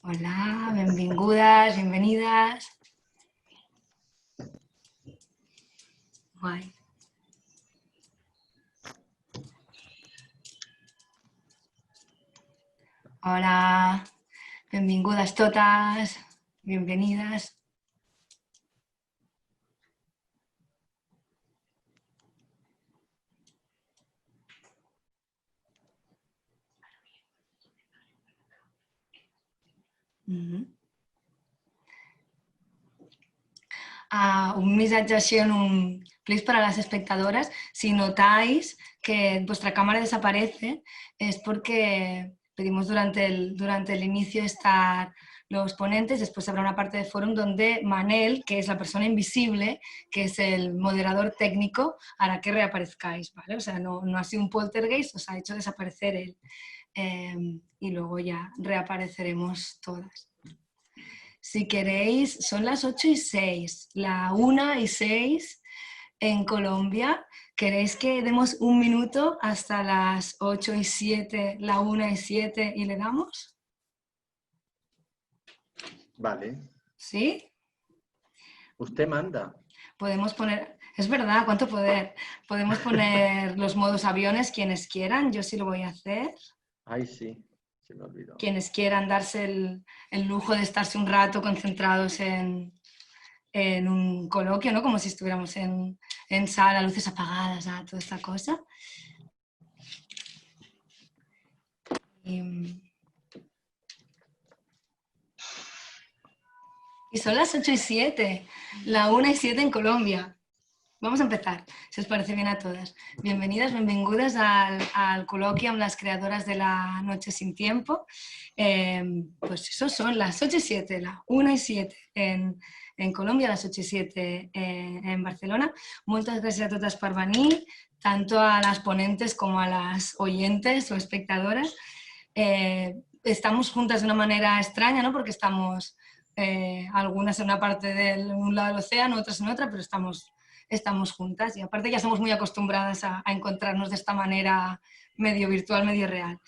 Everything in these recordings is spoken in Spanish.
Hola, benvingudes, bienvenidas. Guai. Hola, benvingudes totes, bienvenides. Un missatge així en un please para las espectadoras. Si notáis que vuestra cámara desaparece es porque pedimos durante el inicio estar los ponentes, después habrá una parte de forum donde Manel, que es la persona invisible, que es el moderador técnico, hará que reaparezcáis, ¿vale? O sea, no ha sido un poltergeist, os ha hecho desaparecer él. Y luego ya reapareceremos todas. Si queréis, son las 8:06, la 1:06 en Colombia. ¿Queréis que demos un minuto hasta las 8:07, la 1:07 y le damos? Vale. ¿Sí? Usted manda. Podemos poner, es verdad, cuánto poder. Podemos poner los modos aviones quienes quieran, yo sí lo voy a hacer. Ay, sí, se me olvidó. Quienes quieran darse el lujo de estarse un rato concentrados en un coloquio, ¿no? Como si estuviéramos en sala, luces apagadas, toda esta cosa. Y son las 8:07, la 1:07 en Colombia. Vamos a empezar, si os parece bien a todas. Bienvenidas, benvingudes al coloquio amb les creadores de la Noche sin Tiempo. Pues eso son las 8:07, la 1:07 en Colombia, las 8:07 en Barcelona. Moltes gràcies a totes per venir, tanto a las ponentes como a las oyentes o espectadoras. Estamos juntas de una manera extraña, ¿no? Porque estamos algunas en una parte de un lado del océano, otras en otra, pero estamos juntas y aparte ya somos muy acostumbradas a encontrarnos de esta manera medio virtual, medio real.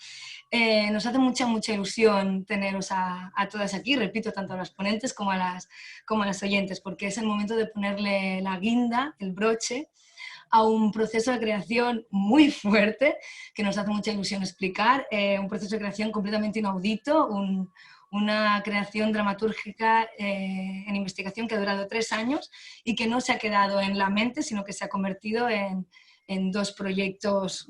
Nos hace mucha ilusión teneros a todas aquí, repito, tanto a las ponentes como a las oyentes, porque es el momento de ponerle la guinda, el broche, a un proceso de creación muy fuerte, que nos hace mucha ilusión explicar, un proceso de creación completamente inaudito, una creación dramatúrgica en investigación que ha durado 3 años y que no se ha quedado en la mente, sino que se ha convertido en 2 proyectos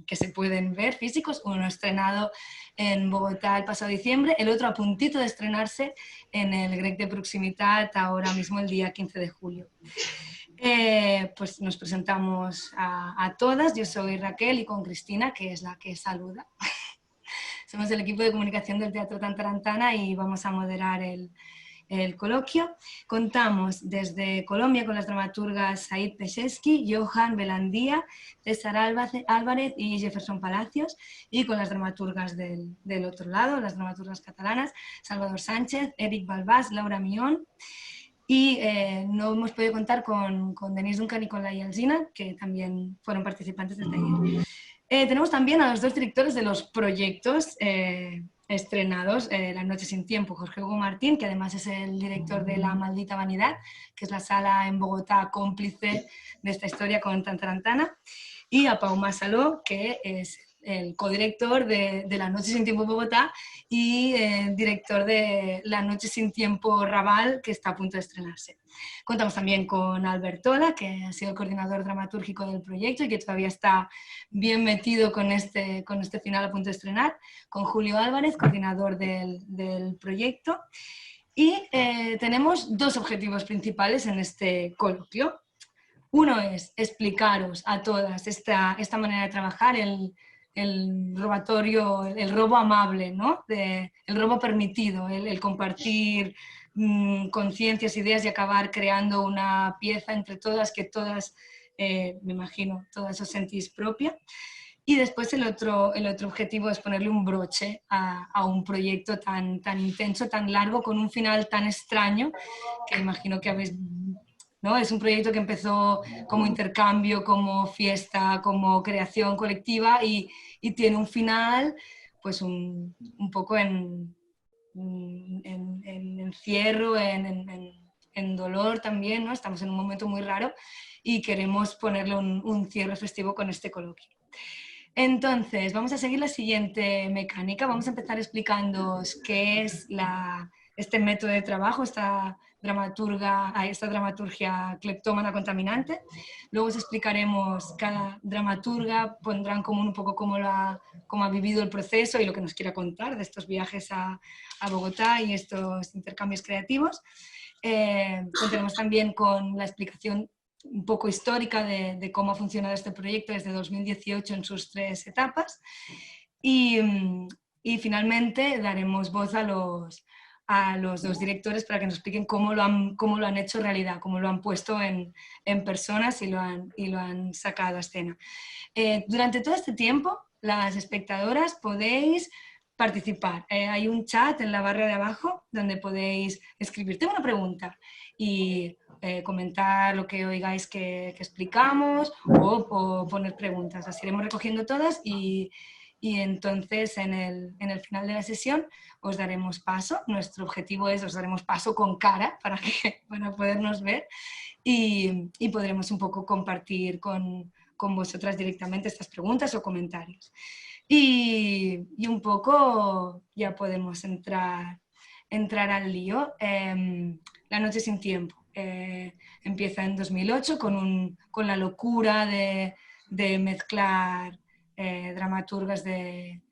que se pueden ver, físicos, uno estrenado en Bogotá el pasado diciembre, el otro a puntito de estrenarse en el Grec de Proximitat ahora mismo el día 15 de julio. Pues nos presentamos a todas, yo soy Raquel y con Cristina, que es la que saluda. Somos el equipo de comunicación del Teatro Tantarantana y vamos a moderar el coloquio. Contamos desde Colombia con las dramaturgas Said Pecheski, Johan Belandía, César Álvarez y Jefferson Palacios, y con las dramaturgas del otro lado, las dramaturgas catalanas, Salvador Sánchez, Eric Balbás, Laura Mión. Y no hemos podido contar con Denise Duncan y con Laia Alsina, que también fueron participantes del taller. Tenemos también a los 2 directores de los proyectos estrenados, La Noche sin Tiempo, Jorge Hugo Martín, que además es el director de La Maldita Vanidad, que es la sala en Bogotá cómplice de esta historia con Tantarantana, y a Pau Masaló, que es el codirector de La Noche sin Tiempo Bogotá y director de La Noche sin Tiempo Raval, que está a punto de estrenarse. Contamos también con Albertola, que ha sido el coordinador dramatúrgico del proyecto y que todavía está bien metido con este final a punto de estrenar, con Julio Álvarez, coordinador del proyecto. Y tenemos 2 objetivos principales en este coloquio. Uno es explicaros a todas esta manera de trabajar, el robatorio, el robo amable, ¿no? El robo permitido, el compartir conciencias, ideas y acabar creando una pieza entre todas que todas, me imagino, todas os sentís propia. Y después el otro objetivo es ponerle un broche a un proyecto tan intenso, tan largo, con un final tan extraño, que imagino que habéis... ¿no? Es un proyecto que empezó como intercambio, como fiesta, como creación colectiva y tiene un final pues un poco en encierro, en dolor también, ¿no? Estamos en un momento muy raro y queremos ponerle un cierre festivo con este coloquio. Entonces, vamos a seguir la siguiente mecánica. Vamos a empezar explicándoos qué es este método de trabajo, esta dramaturgia cleptómana contaminante. Luego os explicaremos, cada dramaturga pondrá en común un poco cómo ha vivido el proceso y lo que nos quiera contar de estos viajes a Bogotá y estos intercambios creativos. Contaremos también con la explicación un poco histórica de cómo ha funcionado este proyecto desde 2018 en sus 3 etapas y finalmente daremos voz a los 2 directores para que nos expliquen cómo lo han hecho realidad, cómo lo han puesto en personas y lo han sacado a escena. Durante todo este tiempo, las espectadoras podéis participar. Hay un chat en la barra de abajo donde podéis escribir, tengo una pregunta, y comentar lo que oigáis que explicamos o poner preguntas. Las iremos recogiendo todas y entonces en el final de la sesión os daremos paso. Nuestro objetivo es os daremos paso con cara para podernos ver y podremos un poco compartir con vosotras directamente estas preguntas o comentarios. Y un poco ya podemos entrar al lío. La noche sin tiempo. Empieza en 2008 con la locura de mezclar dramaturgas de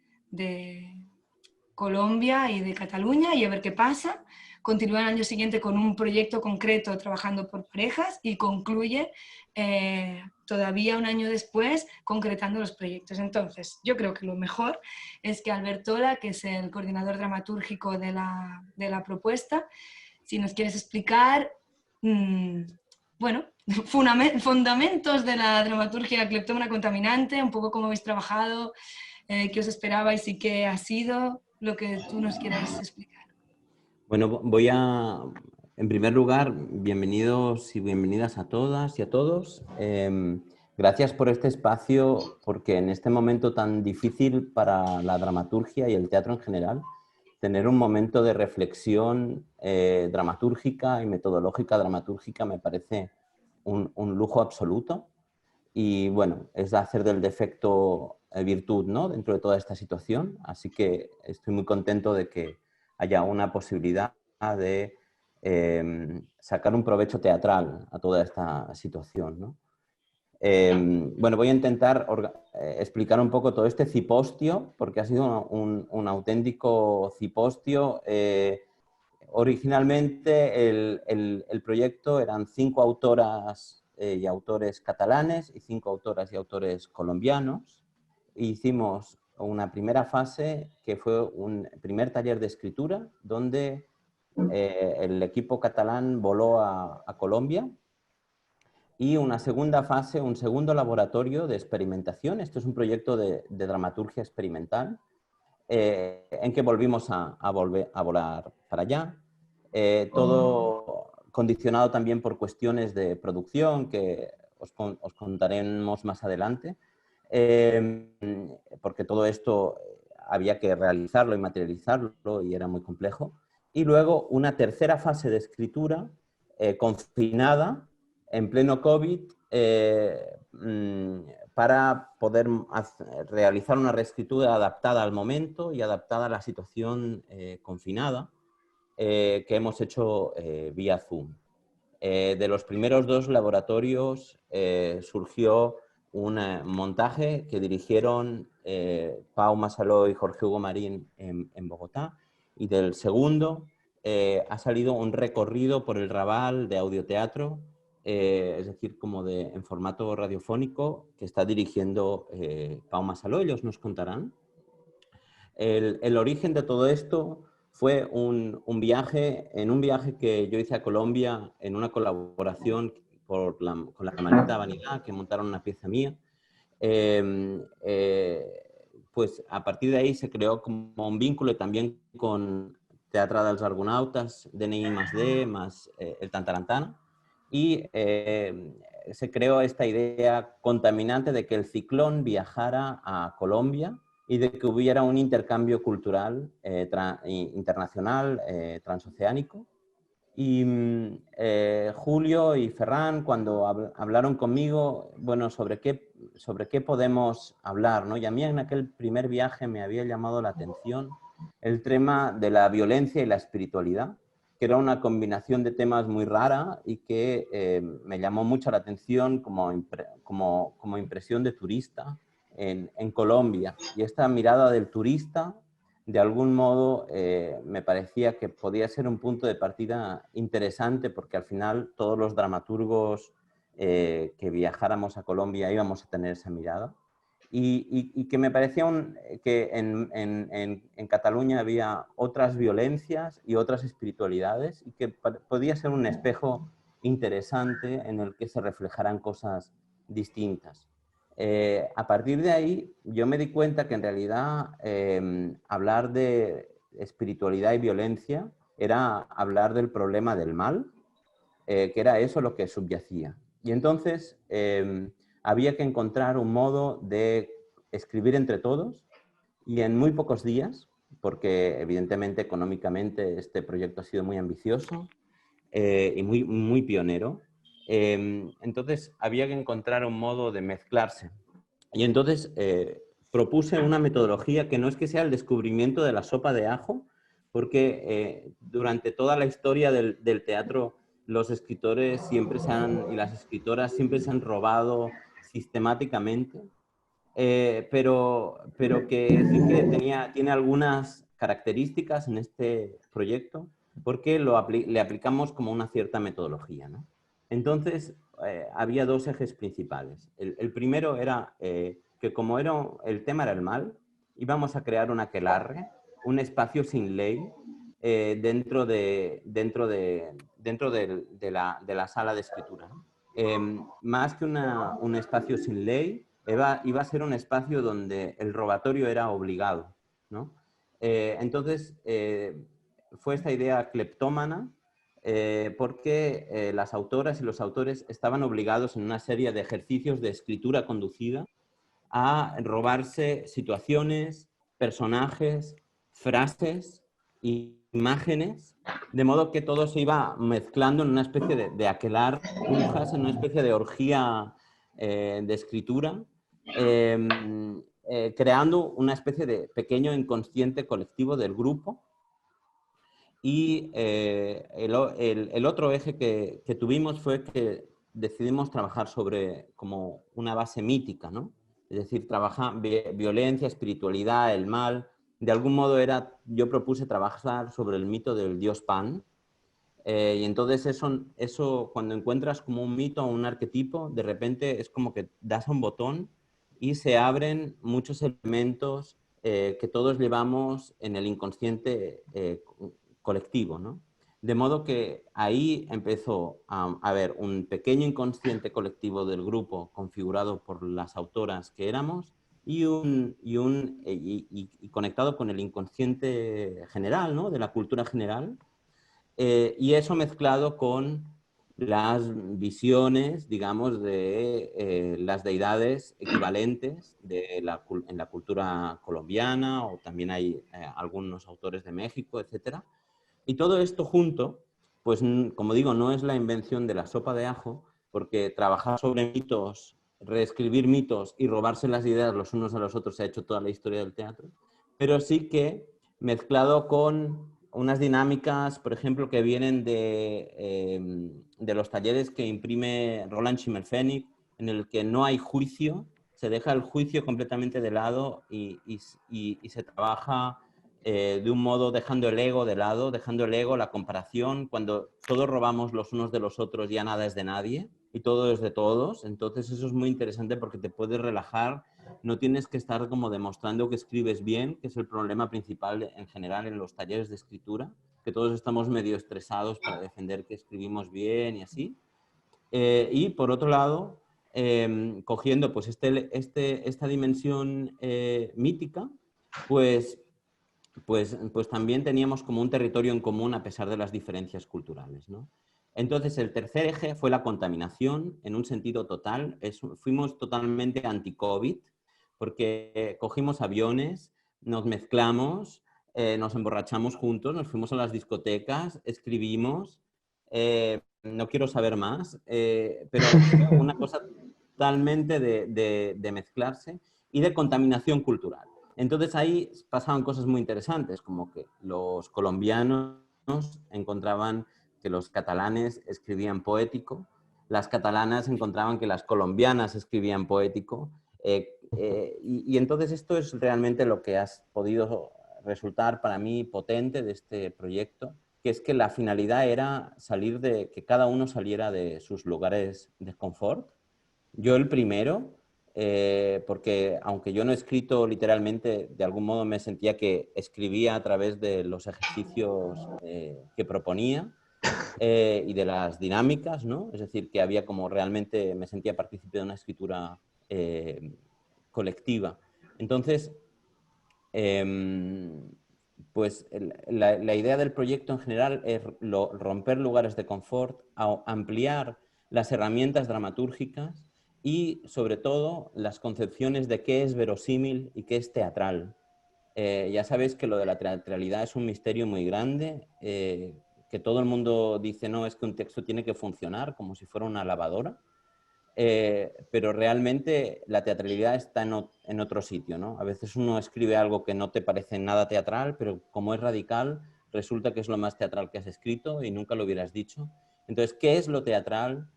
Colombia y de Cataluña y a ver qué pasa. Continúa el año siguiente con un proyecto concreto trabajando por parejas y concluye todavía un año después concretando los proyectos. Entonces, yo creo que lo mejor es que Alberto Ola, que es el coordinador dramatúrgico de la propuesta, si nos quieres explicar, fundamentos de la dramaturgia cleptómana contaminante, un poco cómo habéis trabajado, qué os esperabais y qué ha sido, lo que tú nos quieras explicar. Bueno, en primer lugar, bienvenidos y bienvenidas a todas y a todos. Gracias por este espacio, porque en este momento tan difícil para la dramaturgia y el teatro en general, tener un momento de reflexión dramatúrgica y metodológica dramatúrgica me parece un lujo absoluto. Y bueno, es hacer del defecto virtud, ¿no?, dentro de toda esta situación. Así que estoy muy contento de que haya una posibilidad de sacar un provecho teatral a toda esta situación, ¿no? Bueno, voy a intentar explicar un poco todo este cipostio, porque ha sido un auténtico cipostio. Originalmente el proyecto eran 5 autoras y autores catalanes y 5 autoras y autores colombianos. Hicimos una primera fase que fue un primer taller de escritura donde el equipo catalán voló a Colombia, y una segunda fase, un segundo laboratorio de experimentación. Esto es un proyecto de dramaturgia experimental en que volvimos a volar para allá. Todo condicionado también por cuestiones de producción que os contaremos más adelante, porque todo esto había que realizarlo y materializarlo y era muy complejo. Y luego una tercera fase de escritura confinada en pleno COVID para poder realizar una reescritura adaptada al momento y adaptada a la situación confinada que hemos hecho vía Zoom. De los primeros 2 laboratorios surgió un montaje que dirigieron Pau Masaló y Jorge Hugo Marín en Bogotá, y del segundo ha salido un recorrido por el Raval de audioteatro, es decir, como en formato radiofónico, que está dirigiendo Pau Masaló. Ellos nos contarán. El origen de todo esto fue un viaje que yo hice a Colombia en una colaboración con la Maldita Vanidad, que montaron una pieza mía. Pues a partir de ahí se creó como un vínculo también con Teatre dels Argonautas, DNI+D, más el Tantarantana, y se creó esta idea contaminante de que el ciclón viajara a Colombia y de que hubiera un intercambio cultural internacional, transoceánico. Y Julio y Ferran, cuando hablaron conmigo, bueno, sobre qué podemos hablar, ¿no? Y a mí en aquel primer viaje me había llamado la atención el tema de la violencia y la espiritualidad, que era una combinación de temas muy rara y que me llamó mucho la atención como impresión de turista en Colombia. Y esta mirada del turista, de algún modo, me parecía que podía ser un punto de partida interesante, porque al final todos los dramaturgos que viajáramos a Colombia íbamos a tener esa mirada. Y que me parecía que en Cataluña había otras violencias y otras espiritualidades, y que podía ser un espejo interesante en el que se reflejaran cosas distintas. A partir de ahí, yo me di cuenta que en realidad hablar de espiritualidad y violencia era hablar del problema del mal, que era eso lo que subyacía. Y entonces había que encontrar un modo de escribir entre todos y en muy pocos días, porque evidentemente económicamente este proyecto ha sido muy ambicioso y muy pionero. Entonces había que encontrar un modo de mezclarse. Y entonces propuse una metodología que no es que sea el descubrimiento de la sopa de ajo, porque durante toda la historia del teatro los escritores y las escritoras siempre se han robado sistemáticamente, pero que sí que tiene algunas características en este proyecto, porque le aplicamos como una cierta metodología, ¿no? Entonces, había dos ejes principales. El primero era que como el tema era el mal, íbamos a crear un aquelarre, un espacio sin ley, dentro de la sala de escritura. Más que un espacio sin ley, iba a ser un espacio donde el robatorio era obligado, ¿no? Entonces, fue esta idea cleptómana, porque las autoras y los autores estaban obligados en una serie de ejercicios de escritura conducida a robarse situaciones, personajes, frases, imágenes, de modo que todo se iba mezclando en una especie de aquelarre, en una especie de orgía de escritura, creando una especie de pequeño inconsciente colectivo del grupo. Y el otro eje que tuvimos fue que decidimos trabajar sobre como una base mítica, ¿no? Es decir, trabajar violencia, espiritualidad, el mal. De algún modo yo propuse trabajar sobre el mito del dios Pan. Y entonces eso, cuando encuentras como un mito o un arquetipo, de repente es como que das a un botón y se abren muchos elementos que todos llevamos en el inconsciente colectivo, ¿no? De modo que ahí empezó a haber un pequeño inconsciente colectivo del grupo configurado por las autoras que éramos y conectado con el inconsciente general, ¿no? De la cultura general, y eso mezclado con las visiones, digamos, de las deidades equivalentes en la cultura colombiana, o también hay algunos autores de México, etcétera. Y todo esto junto, pues como digo, no es la invención de la sopa de ajo, porque trabajar sobre mitos, reescribir mitos y robarse las ideas los unos a los otros se ha hecho toda la historia del teatro, pero sí que mezclado con unas dinámicas, por ejemplo, que vienen de los talleres que imprime Roland Schimmelpfennig, en el que no hay juicio, se deja el juicio completamente de lado y se trabaja de un modo dejando el ego de lado, dejando el ego, la comparación. Cuando todos robamos los unos de los otros, ya nada es de nadie y todo es de todos. Entonces eso es muy interesante porque te puedes relajar, no tienes que estar como demostrando que escribes bien, que es el problema principal en general en los talleres de escritura, que todos estamos medio estresados para defender que escribimos bien y así. Y por otro lado, cogiendo pues esta dimensión mítica, pues también teníamos como un territorio en común a pesar de las diferencias culturales, ¿no? Entonces, el tercer eje fue la contaminación en un sentido total. Fuimos totalmente anti-COVID, porque cogimos aviones, nos mezclamos, nos emborrachamos juntos, nos fuimos a las discotecas, escribimos, no quiero saber más, pero fue una cosa totalmente de mezclarse y de contaminación cultural. Entonces ahí pasaban cosas muy interesantes, como que los colombianos encontraban que los catalanes escribían poético, las catalanas encontraban que las colombianas escribían poético, y entonces esto es realmente lo que ha podido resultar para mí potente de este proyecto, que es que la finalidad era salir de, que cada uno saliera de sus lugares de confort. Yo el primero, porque aunque yo no he escrito literalmente, de algún modo me sentía que escribía a través de los ejercicios que proponía y de las dinámicas, ¿no? Es decir, que había como realmente me sentía partícipe de una escritura colectiva. Entonces, pues la idea del proyecto en general es romper lugares de confort, ampliar las herramientas dramatúrgicas y, sobre todo, las concepciones de qué es verosímil y qué es teatral. Ya sabéis que lo de la teatralidad es un misterio muy grande, que todo el mundo dice, no, es que un texto tiene que funcionar como si fuera una lavadora. Pero realmente la teatralidad está en otro sitio, ¿no? A veces uno escribe algo que no te parece nada teatral, pero como es radical, resulta que es lo más teatral que has escrito y nunca lo hubieras dicho. Entonces, ¿qué es lo teatral?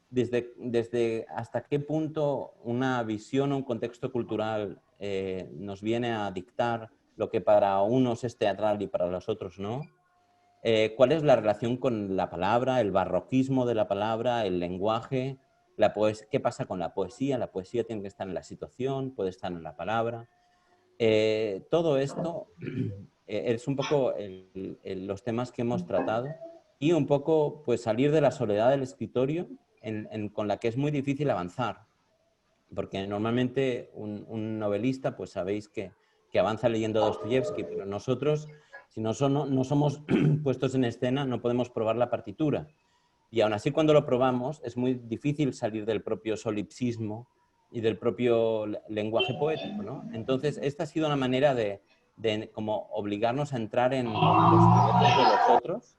Desde hasta qué punto una visión o un contexto cultural nos viene a dictar lo que para unos es teatral y para los otros no. ¿Cuál es la relación con la palabra, el barroquismo de la palabra, el lenguaje? ¿Qué pasa con la poesía? La poesía tiene que estar en la situación, puede estar en la palabra. Todo esto es un poco los temas que hemos tratado y un poco pues, salir de la soledad del escritorio con la que es muy difícil avanzar. Porque normalmente un novelista, pues sabéis que avanza leyendo a Dostoyevsky, pero nosotros, si no somos puestos en escena, no podemos probar la partitura. Y aún así, cuando lo probamos, es muy difícil salir del propio solipsismo y del propio lenguaje poético, ¿no? Entonces, esta ha sido una manera de como obligarnos a entrar en los universos de los otros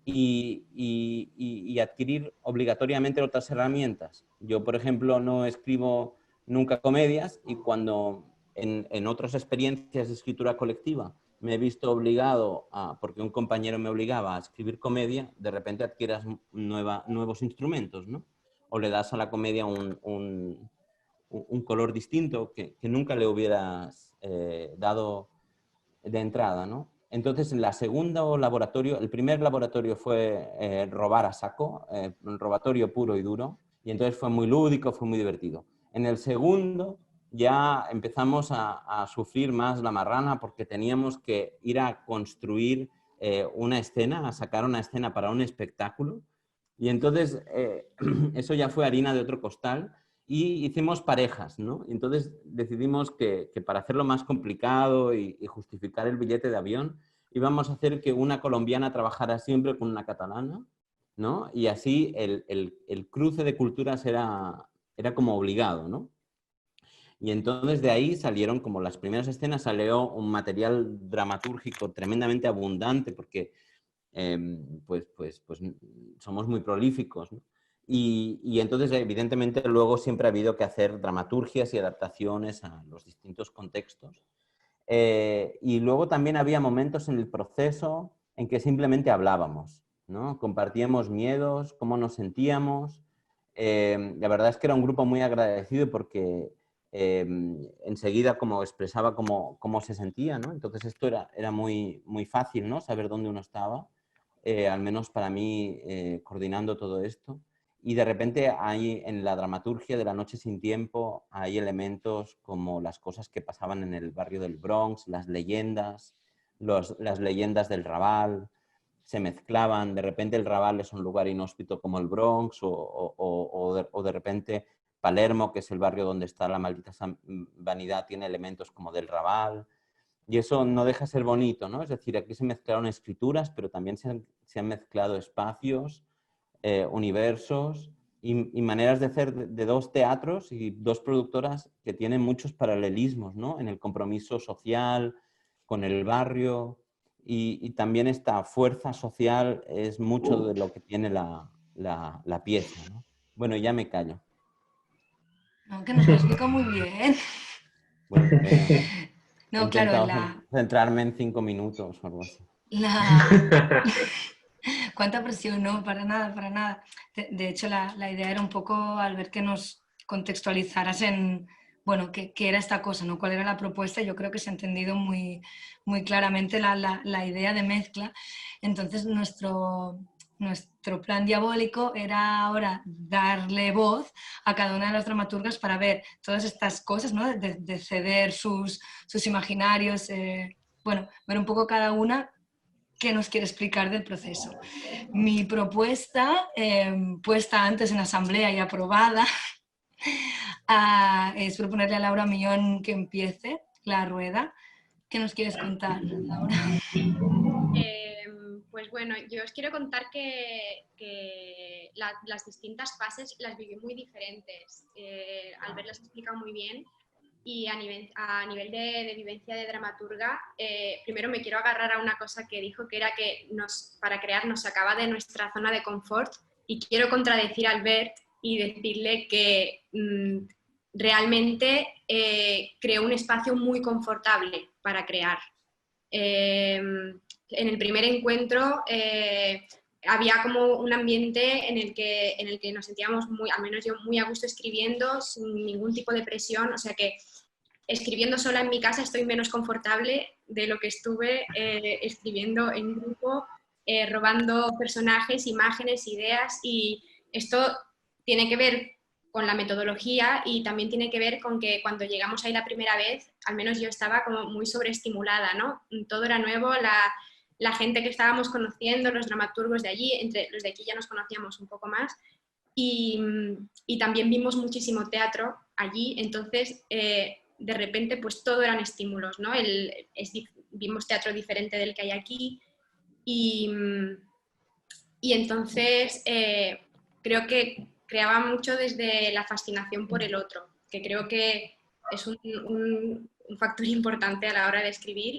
y adquirir obligatoriamente otras herramientas. Yo, por ejemplo, no escribo nunca comedias y cuando en otras experiencias de escritura colectiva me he visto obligado, porque un compañero me obligaba a escribir comedia, de repente adquieras nuevos instrumentos, ¿no? O le das a la comedia un color distinto que nunca le hubieras dado de entrada, ¿no? Entonces, en la segunda laboratorio, el primer laboratorio fue robar a saco, un robatorio puro y duro, y entonces fue muy lúdico, fue muy divertido. En el segundo ya empezamos a sufrir más la marrana porque teníamos que ir a construir una escena, a sacar una escena para un espectáculo, y entonces eso ya fue harina de otro costal, y hicimos parejas, ¿no? Entonces decidimos que para hacerlo más complicado y justificar el billete de avión, íbamos a hacer que una colombiana trabajara siempre con una catalana, ¿no? Y así el cruce de culturas era como obligado, ¿no? Y entonces de ahí salieron como las primeras escenas, salió un material dramatúrgico tremendamente abundante porque pues somos muy prolíficos, ¿no? Y entonces, evidentemente, luego siempre ha habido que hacer dramaturgias y adaptaciones a los distintos contextos. Y luego también había momentos en el proceso en que simplemente hablábamos, ¿no? Compartíamos miedos, cómo nos sentíamos. La verdad es que era un grupo muy agradecido porque enseguida como expresaba cómo se sentía, ¿no? Entonces esto era muy, muy fácil, ¿no? Saber dónde uno estaba. Al menos para mí, coordinando todo esto. Y de repente hay en la dramaturgia de La noche sin tiempo, hay elementos como las cosas que pasaban en el barrio del Bronx, las leyendas, las leyendas del Raval, se mezclaban. De repente el Raval es un lugar inhóspito como el Bronx, o de repente Palermo, que es el barrio donde está la maldita vanidad, tiene elementos como del Raval. Y eso no deja de ser bonito, ¿no? Es decir, aquí se mezclaron escrituras, pero también se han mezclado espacios, universos, y maneras de hacer de dos teatros y dos productoras que tienen muchos paralelismos, ¿no? En el compromiso social, con el barrio, y también esta fuerza social es mucho de lo que tiene la pieza, ¿no? Bueno, ya me callo. No, que nos lo explica muy bien. Bueno, he No, claro, intentado centrarme en 5 minutos o algo así. Cuánta presión, no, para nada, para nada. De hecho, la idea era un poco, al ver que nos contextualizaras en, bueno, qué era esta cosa, ¿no? Cuál era la propuesta. Yo creo que se ha entendido muy, muy claramente la idea de mezcla. Entonces, nuestro plan diabólico era ahora darle voz a cada una de las dramaturgas para ver todas estas cosas, ¿no? De ceder sus imaginarios, bueno, ver un poco cada una qué nos quiere explicar del proceso. Mi propuesta, puesta antes en asamblea y aprobada, es proponerle a Laura Millón que empiece la rueda. ¿Qué nos quieres contar, Laura? Pues bueno, yo os quiero contar que las distintas fases las viví muy diferentes. Albert las ha explicado muy bien. Y a nivel de vivencia de dramaturga, primero me quiero agarrar a una cosa que dijo, que era que para crear nos sacaba de nuestra zona de confort, y quiero contradecir a Albert y decirle que realmente creó un espacio muy confortable para crear. En el primer encuentro había como un ambiente en el que nos sentíamos al menos yo, muy a gusto escribiendo, sin ningún tipo de presión, o sea que escribiendo sola en mi casa estoy menos confortable de lo que estuve escribiendo en grupo, robando personajes, imágenes, ideas, y esto tiene que ver con la metodología y también tiene que ver con que cuando llegamos ahí la primera vez, al menos yo estaba como muy sobreestimulada, ¿no? Todo era nuevo, la gente que estábamos conociendo, los dramaturgos de allí, entre los de aquí ya nos conocíamos un poco más, y también vimos muchísimo teatro allí, entonces de repente pues todo eran estímulos, ¿no? Vimos teatro diferente del que hay aquí, y entonces creo que creaba mucho desde la fascinación por el otro, que creo que es un factor importante a la hora de escribir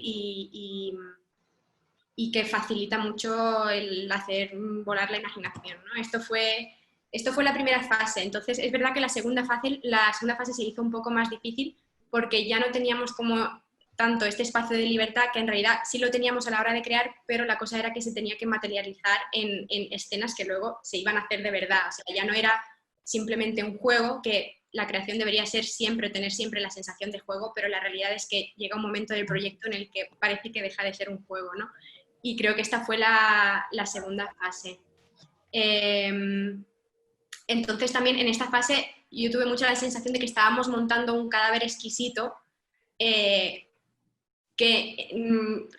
y que facilita mucho el hacer volar la imaginación, ¿no? Esto fue la primera fase. Entonces es verdad que la segunda fase se hizo un poco más difícil porque ya no teníamos como tanto este espacio de libertad, que en realidad sí lo teníamos a la hora de crear, pero la cosa era que se tenía que materializar en escenas que luego se iban a hacer de verdad. O sea, ya no era simplemente un juego, que la creación debería ser siempre, tener siempre la sensación de juego, pero la realidad es que llega un momento del proyecto en el que parece que deja de ser un juego, ¿no? Y creo que esta fue la segunda fase. Entonces también en esta fase yo tuve mucho la sensación de que estábamos montando un cadáver exquisito,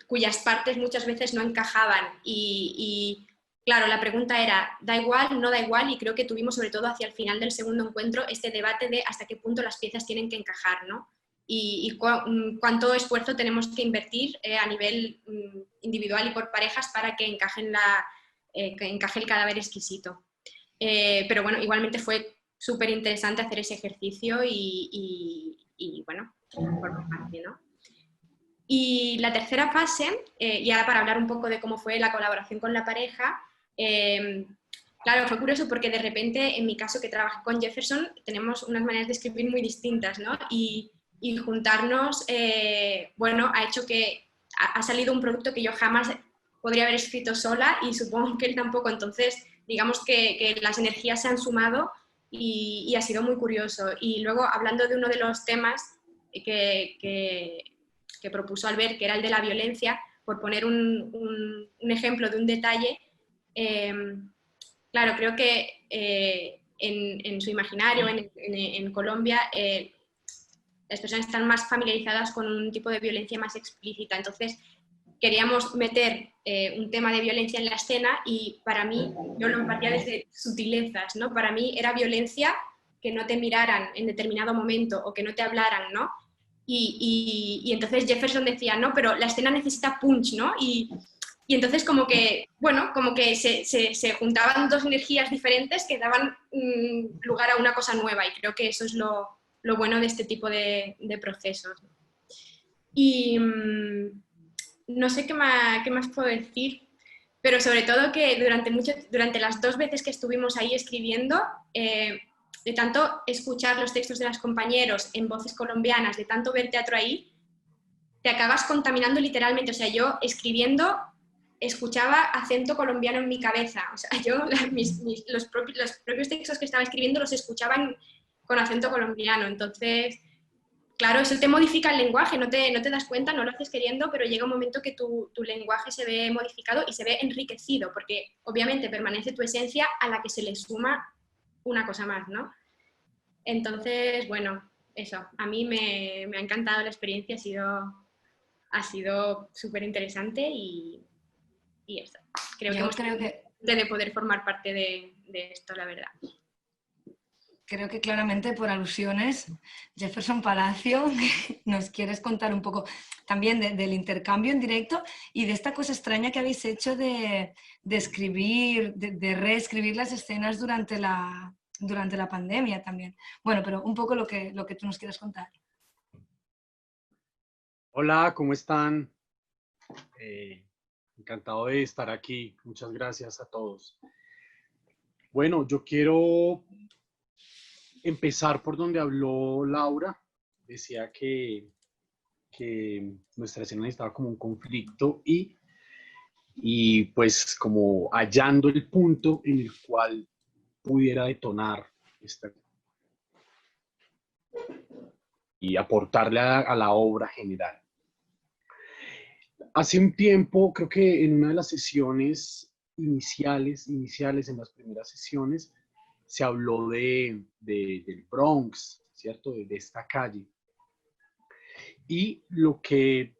cuyas partes muchas veces no encajaban, y claro, la pregunta era, ¿da igual, no da igual? Y creo que tuvimos sobre todo hacia el final del segundo encuentro este debate de hasta qué punto las piezas tienen que encajar, ¿no? Y cuánto esfuerzo tenemos que invertir a nivel individual y por parejas para que encaje el cadáver exquisito. Pero bueno, igualmente fue súper interesante hacer ese ejercicio y bueno, por mi parte, ¿no? Y la tercera fase, y ahora para hablar un poco de cómo fue la colaboración con la pareja, claro, fue curioso porque de repente, en mi caso que trabajé con Jefferson, tenemos unas maneras de escribir muy distintas, ¿no? Y juntarnos, bueno, ha hecho que ha salido un producto que yo jamás podría haber escrito sola y supongo que él tampoco. Entonces, digamos que las energías se han sumado y ha sido muy curioso. Y luego, hablando de uno de los temas que propuso Albert, que era el de la violencia, por poner un ejemplo de un detalle, claro, creo que en su imaginario, en Colombia, las personas están más familiarizadas con un tipo de violencia más explícita. Entonces, queríamos meter un tema de violencia en la escena y para mí, yo lo partía desde sutilezas, ¿no? Para mí era violencia que no te miraran en determinado momento o que no te hablaran, ¿no? Y entonces Jefferson decía, no, pero la escena necesita punch, ¿no? Y Y entonces como que, bueno, como que se juntaban dos energías diferentes que daban lugar a una cosa nueva y creo que eso es lo bueno de este tipo de procesos. Y no sé qué más puedo decir, pero sobre todo que durante las 2 veces que estuvimos ahí escribiendo, de tanto escuchar los textos de los compañeros en voces colombianas, de tanto ver teatro ahí, te acabas contaminando literalmente. O sea, yo escribiendo escuchaba acento colombiano en mi cabeza. O sea, yo los propios textos que estaba escribiendo los escuchaba con acento colombiano. Entonces, claro, eso te modifica el lenguaje, no te das cuenta, no lo haces queriendo, pero llega un momento que tu lenguaje se ve modificado y se ve enriquecido, porque obviamente permanece tu esencia a la que se le suma una cosa más, ¿no? Entonces, bueno, eso, a mí me ha encantado la experiencia, ha sido súper interesante y eso. Creo que hemos tenido de poder formar parte de esto, la verdad. Creo que claramente por alusiones, Jefferson Palacio, nos quieres contar un poco también del intercambio en directo y de esta cosa extraña que habéis hecho de escribir, de reescribir las escenas durante la pandemia también. Bueno, pero un poco lo que tú nos quieres contar. Hola, ¿cómo están? Encantado de estar aquí. Muchas gracias a todos. Bueno, yo quiero empezar por donde habló Laura. Decía que nuestra escena estaba como un conflicto y pues como hallando el punto en el cual pudiera detonar y aportarle a la obra general. Hace un tiempo, creo que en una de las sesiones iniciales, en las primeras sesiones, se habló del Bronx, ¿cierto? De esta calle. Y lo que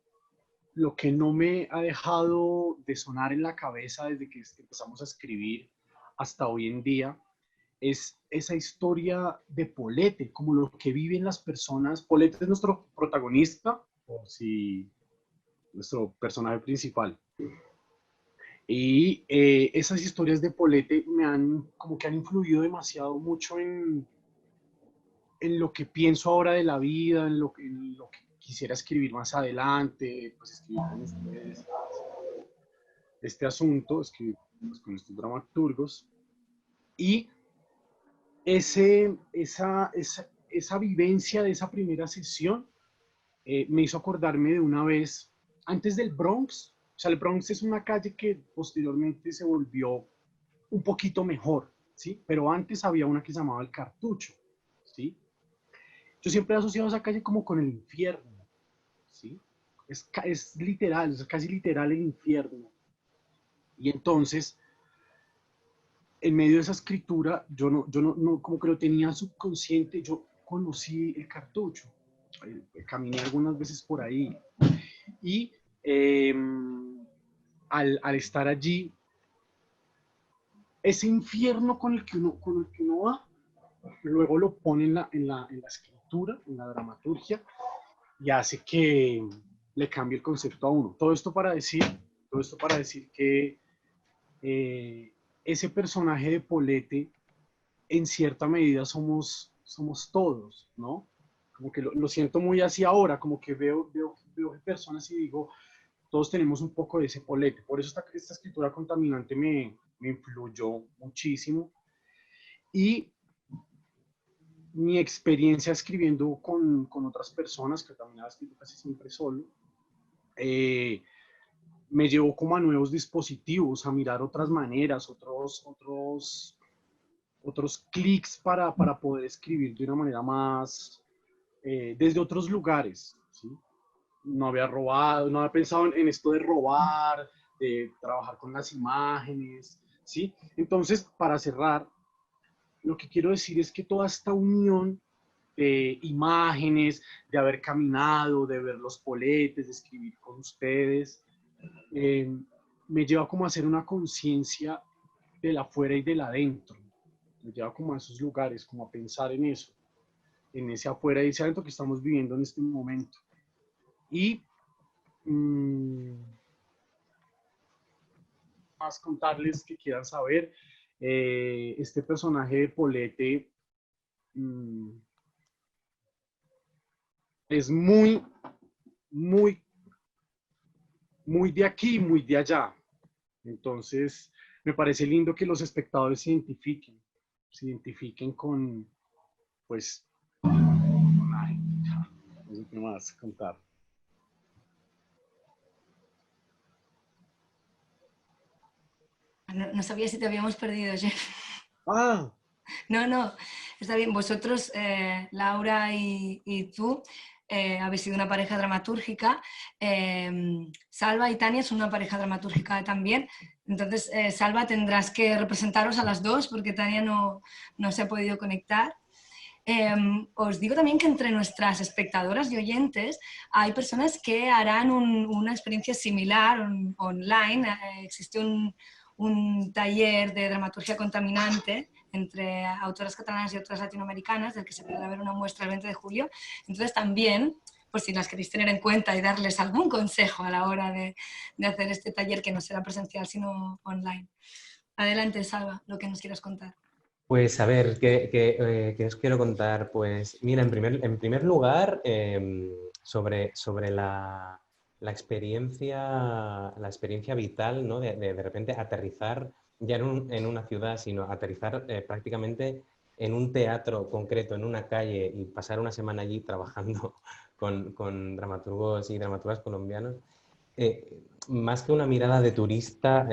no me ha dejado de sonar en la cabeza desde que empezamos a escribir hasta hoy en día es esa historia de Polete, como lo que viven las personas. Polete es nuestro protagonista, por si nuestro personaje principal. Y esas historias de Polete como que han influido demasiado mucho en lo que pienso ahora de la vida, en lo que quisiera escribir más adelante, pues escribir con ustedes este asunto, escribir pues, con estos dramaturgos. Y esa vivencia de esa primera sesión me hizo acordarme de una vez, antes del Bronx. O sea, el Bronx es una calle que posteriormente se volvió un poquito mejor, ¿sí? Pero antes había una que se llamaba el Cartucho, ¿sí? Yo siempre he asociado esa calle como con el infierno, ¿sí? Es literal, es casi literal el infierno. Y entonces, en medio de esa escritura, yo no como que lo tenía subconsciente, yo conocí el Cartucho. Caminé algunas veces por ahí. Y al estar allí, ese infierno con el que uno va, luego lo pone en la escritura, en la dramaturgia, y hace que le cambie el concepto a uno. Todo esto para decir que ese personaje de Polete, en cierta medida somos todos, ¿no? Como que lo siento muy así ahora, como que veo personas y digo, todos tenemos un poco de ese Polete. Por eso esta escritura contaminante me influyó muchísimo. Y mi experiencia escribiendo con otras personas, que también había escrito casi siempre solo, me llevó como a nuevos dispositivos, a mirar otras maneras, otros clics para poder escribir de una manera más, desde otros lugares, ¿sí? No había robado, no había pensado en esto de robar, de trabajar con las imágenes, ¿sí? Entonces, para cerrar, lo que quiero decir es que toda esta unión de imágenes, de haber caminado, de ver los poletes, de escribir con ustedes, me lleva como a hacer una conciencia del afuera y del adentro. Me lleva como a esos lugares, como a pensar en eso, en ese afuera y ese adentro que estamos viviendo en este momento. Y más contarles que quieran saber. Este personaje de Polete es muy, muy, muy de aquí, muy de allá. Entonces, me parece lindo que los espectadores se identifiquen con, pues, personaje. No sé qué más contar. No, no sabía si te habíamos perdido, Jeff. Ah, No, no, está bien. Vosotros, Laura y tú, habéis sido una pareja dramatúrgica. Salva y Tania son una pareja dramatúrgica también. Entonces, Salva, tendrás que representaros a las dos porque Tania no se ha podido conectar. Os digo también que entre nuestras espectadoras y oyentes hay personas que harán una experiencia similar online. Existe un taller de dramaturgia contaminante entre autoras catalanas y otras latinoamericanas, del que se podrá ver una muestra el 20 de julio. Entonces también, por si las queréis tener en cuenta y darles algún consejo a la hora de hacer este taller, que no será presencial sino online. Adelante, Salva, lo que nos quieras contar. Pues a ver, ¿qué os quiero contar? Pues mira, en primer lugar, sobre la experiencia vital, ¿no? De repente aterrizar ya en una ciudad, sino aterrizar prácticamente en un teatro concreto, en una calle, y pasar una semana allí trabajando con dramaturgos y dramaturgas colombianos. Más que una mirada de turista,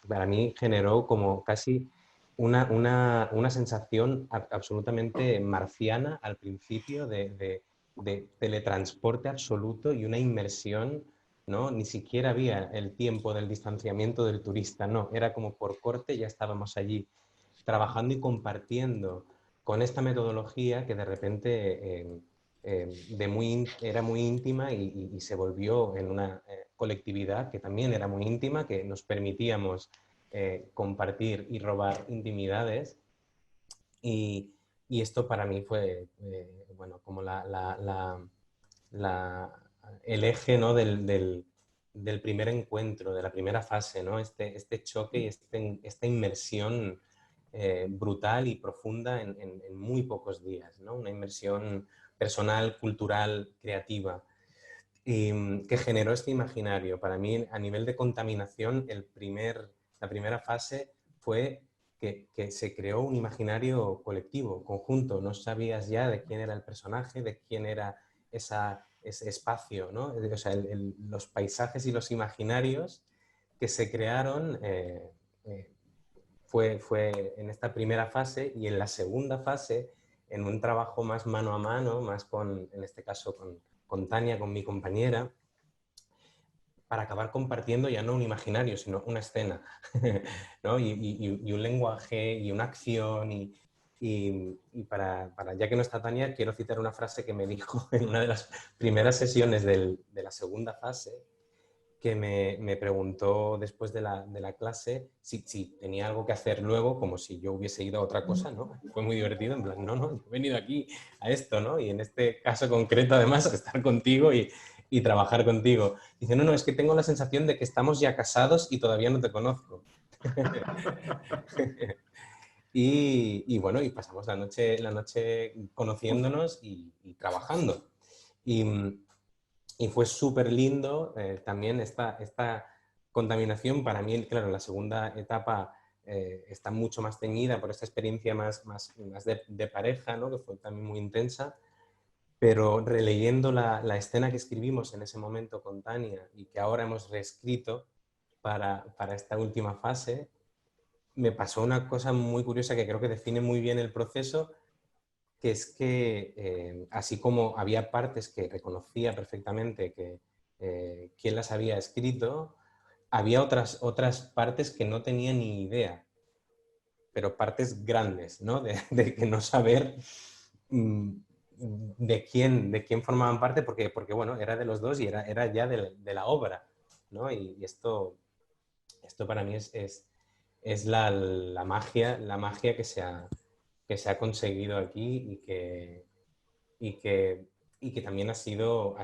para mí generó como casi una sensación absolutamente marciana al principio de teletransporte absoluto y una inmersión, ¿no? Ni siquiera había el tiempo del distanciamiento del turista, no, era como por corte ya estábamos allí trabajando y compartiendo con esta metodología que de repente era muy íntima y se volvió en una colectividad que también era muy íntima, que nos permitíamos compartir y robar intimidades. Y esto para mí fue, bueno, como el eje, ¿no? del primer encuentro, de la primera fase, ¿no? Este choque y esta inmersión brutal y profunda en muy pocos días, ¿no? Una inmersión personal, cultural, creativa, y que generó este imaginario. Para mí, a nivel de contaminación, la primera fase fue que se creó un imaginario colectivo, conjunto. No sabías ya de quién era el personaje, de quién era ese espacio, ¿no? O sea, los paisajes y los imaginarios que se crearon fue en esta primera fase, y en la segunda fase, en un trabajo más mano a mano, más en este caso con Tania, con mi compañera, para acabar compartiendo ya no un imaginario, sino una escena, ¿no? y un lenguaje y una acción. Y ya que no está Tania, quiero citar una frase que me dijo en una de las primeras sesiones de la segunda fase, que me preguntó después de la clase si tenía algo que hacer luego, como si yo hubiese ido a otra cosa, ¿no? Fue muy divertido, en plan, no, yo he venido aquí a esto, ¿no? Y en este caso concreto, además, a estar contigo y trabajar contigo. Dice, no, es que tengo la sensación de que estamos ya casados y todavía no te conozco. Y bueno, y pasamos la noche conociéndonos y trabajando. Y fue súper lindo también esta contaminación. Para mí, claro, la segunda etapa está mucho más teñida por esta experiencia más de pareja, ¿no? Que fue también muy intensa. Pero releyendo la escena que escribimos en ese momento con Tania y que ahora hemos reescrito para esta última fase, me pasó una cosa muy curiosa que creo que define muy bien el proceso, que es que así como había partes que reconocía perfectamente quién las había escrito, había otras partes que no tenía ni idea, pero partes grandes, ¿no? De que no saber de quién formaban parte, porque bueno, era de los dos y era ya de la obra, ¿no? Y esto para mí es la magia que se ha conseguido aquí y que también ha sido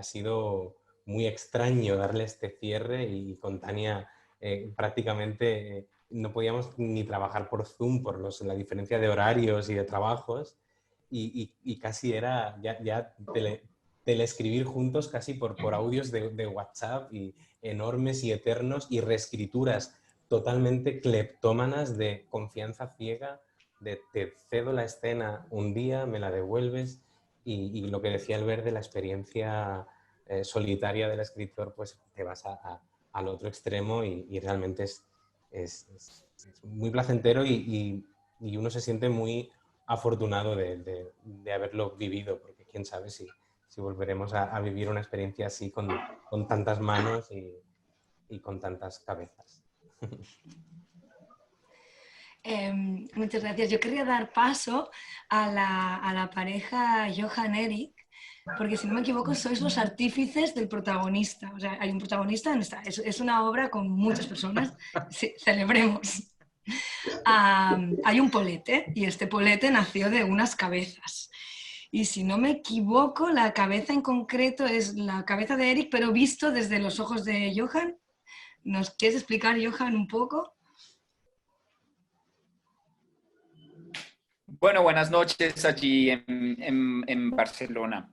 muy extraño darle este cierre, y con Tania prácticamente no podíamos ni trabajar por Zoom por la diferencia de horarios y de trabajos y casi era ya teleescribir juntos casi por audios de WhatsApp y enormes y eternos y reescrituras totalmente cleptómanas de confianza ciega, de te cedo la escena un día, me la devuelves y lo que decía Albert de la experiencia solitaria del escritor, pues te vas al otro extremo y realmente es muy placentero y uno se siente muy afortunado de haberlo vivido, porque quién sabe si volveremos a vivir una experiencia así con tantas manos y con tantas cabezas. Muchas gracias. Yo querría dar paso a la pareja Johan-Eric, porque si no me equivoco sois los artífices del protagonista. O sea, hay un protagonista en esta. Es una obra con muchas personas. Sí, celebremos. Hay un polete y este polete nació de unas cabezas. Y si no me equivoco, la cabeza en concreto es la cabeza de Eric, pero visto desde los ojos de Johan. ¿Nos quieres explicar, Johan, un poco? Bueno, buenas noches allí en Barcelona.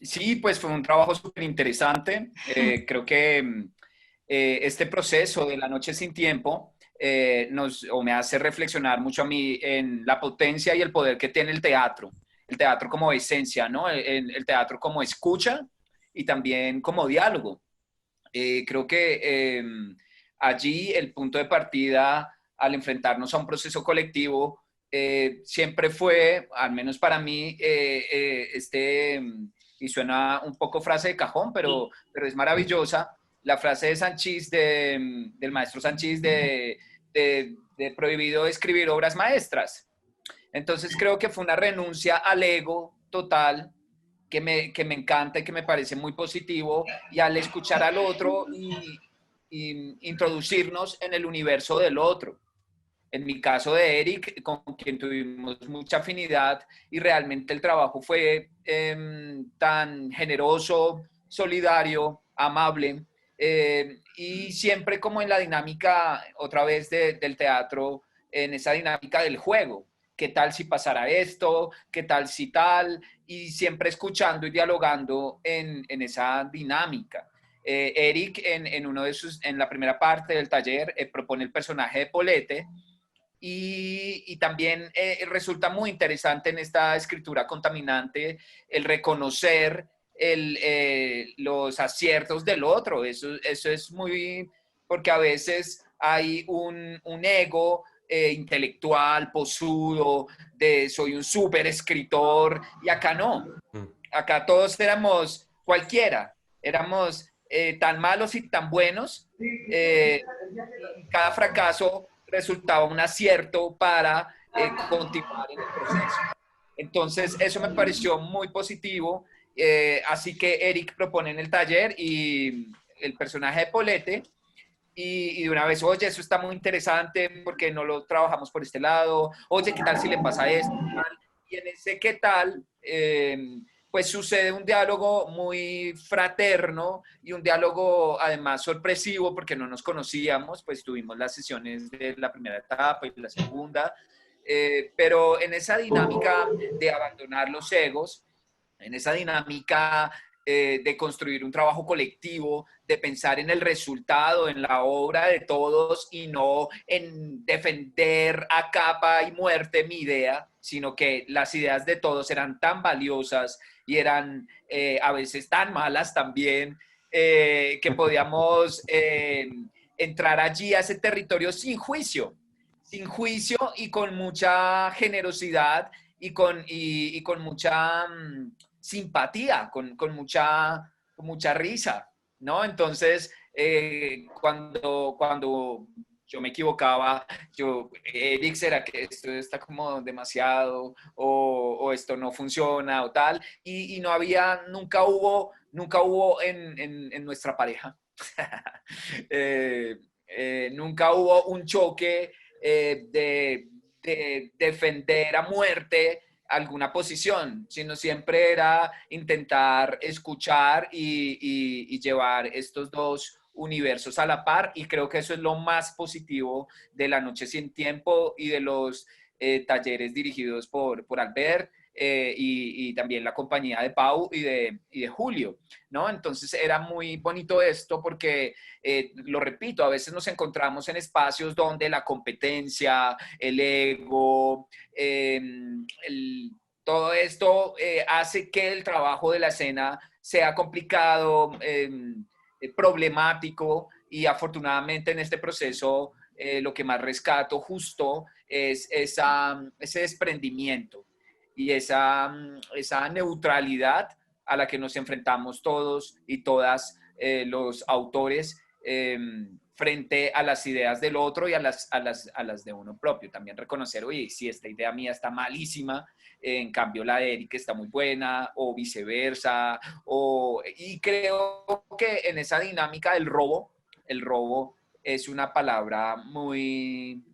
Sí, pues fue un trabajo súper interesante. Creo que este proceso de La Noche Sin Tiempo me hace reflexionar mucho a mí en la potencia y el poder que tiene el teatro como esencia, ¿no? El teatro como escucha y también como diálogo. Creo que allí el punto de partida al enfrentarnos a un proceso colectivo siempre fue, al menos para mí, y suena un poco frase de cajón, pero es maravillosa, la frase de Sanchís, del maestro Sanchís, de prohibido escribir obras maestras. Entonces creo que fue una renuncia al ego total, que me encanta y que me parece muy positivo, y al escuchar al otro y introducirnos en el universo del otro. En mi caso de Eric, con quien tuvimos mucha afinidad y realmente el trabajo fue tan generoso, solidario, amable, y siempre como en la dinámica, otra vez, del teatro, en esa dinámica del juego. ¿Qué tal si pasara esto? ¿Qué tal si tal? Y siempre escuchando y dialogando en esa dinámica. Eric, en la primera parte del taller, propone el personaje de Polete, y también resulta muy interesante en esta escritura contaminante el reconocer los aciertos del otro. Eso es muy, porque a veces hay un ego intelectual, posudo, de soy un súper escritor, y acá no. Acá todos éramos cualquiera, éramos tan malos y tan buenos. Cada fracaso resultaba un acierto para continuar en el proceso. Entonces, eso me pareció muy positivo. Así que Eric propone en el taller y el personaje de Polete, y de una vez, oye, eso está muy interesante porque no lo trabajamos por este lado, oye, ¿qué tal si le pasa esto? Y en ese qué tal, pues sucede un diálogo muy fraterno y un diálogo además sorpresivo porque no nos conocíamos, pues tuvimos las sesiones de la primera etapa y la segunda, pero en esa dinámica de abandonar los egos, en esa dinámica de construir un trabajo colectivo, de pensar en el resultado, en la obra de todos y no en defender a capa y muerte mi idea, sino que las ideas de todos eran tan valiosas y eran a veces tan malas también, que podíamos entrar allí a ese territorio sin juicio y con mucha generosidad y con mucha simpatía, con mucha risa, ¿no? Entonces, cuando yo me equivocaba, Eric, ¿será que esto está como demasiado o esto no funciona o tal? Y no había, nunca hubo en nuestra pareja, nunca hubo un choque de defender a muerte alguna posición, sino siempre era intentar escuchar y llevar estos dos universos a la par, y creo que eso es lo más positivo de La Noche Sin Tiempo y de los talleres dirigidos por Albert, y también la compañía de Pau y de Julio, ¿no? Entonces era muy bonito esto porque, lo repito, a veces nos encontramos en espacios donde la competencia, el ego, todo esto hace que el trabajo de la escena sea complicado, problemático, y afortunadamente en este proceso lo que más rescato justo es ese desprendimiento y esa neutralidad a la que nos enfrentamos todos y todas los autores, frente a las ideas del otro y a las de uno propio. También reconocer, oye, si esta idea mía está malísima, en cambio la de Eric está muy buena, o viceversa, y creo que en esa dinámica del robo, el robo es una palabra muy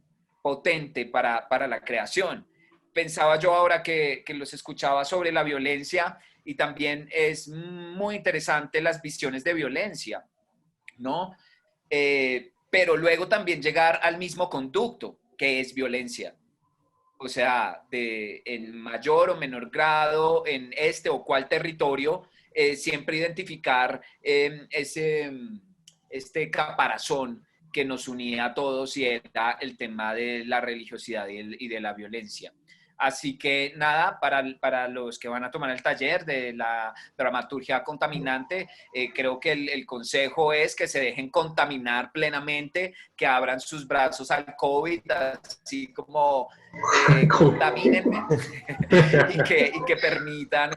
potente para la creación. Pensaba yo ahora que los escuchaba sobre la violencia, y también es muy interesante las visiones de violencia, ¿no? Pero luego también llegar al mismo conducto, que es violencia. O sea, en mayor o menor grado, en este o cual territorio, siempre identificar este caparazón que nos unía a todos, y era el tema de la religiosidad y de la violencia. Así que nada, para los que van a tomar el taller de la dramaturgia contaminante, creo que el consejo es que se dejen contaminar plenamente, que abran sus brazos al COVID, así como contamínenme, y que permitan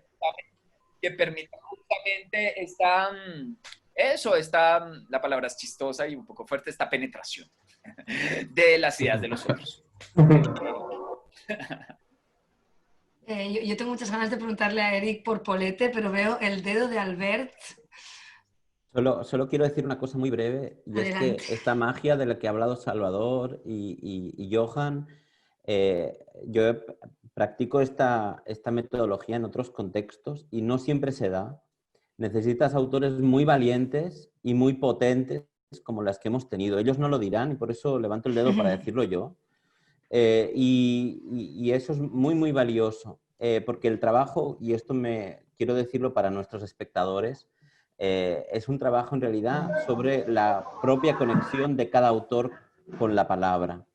justamente la palabra es chistosa y un poco fuerte, esta penetración de las ideas de los otros. Yo tengo muchas ganas de preguntarle a Eric por Polete, pero veo el dedo de Albert. Solo quiero decir una cosa muy breve, y Adelante. es que esta magia de la que ha hablado Salvador y Johan, yo practico esta metodología en otros contextos y no siempre se da. Necesitas autores muy valientes y muy potentes como las que hemos tenido. Ellos no lo dirán y por eso levanto el dedo para decirlo yo. Y eso es muy, muy valioso, porque el trabajo, y esto quiero decirlo para nuestros espectadores, es un trabajo en realidad sobre la propia conexión de cada autor con la palabra.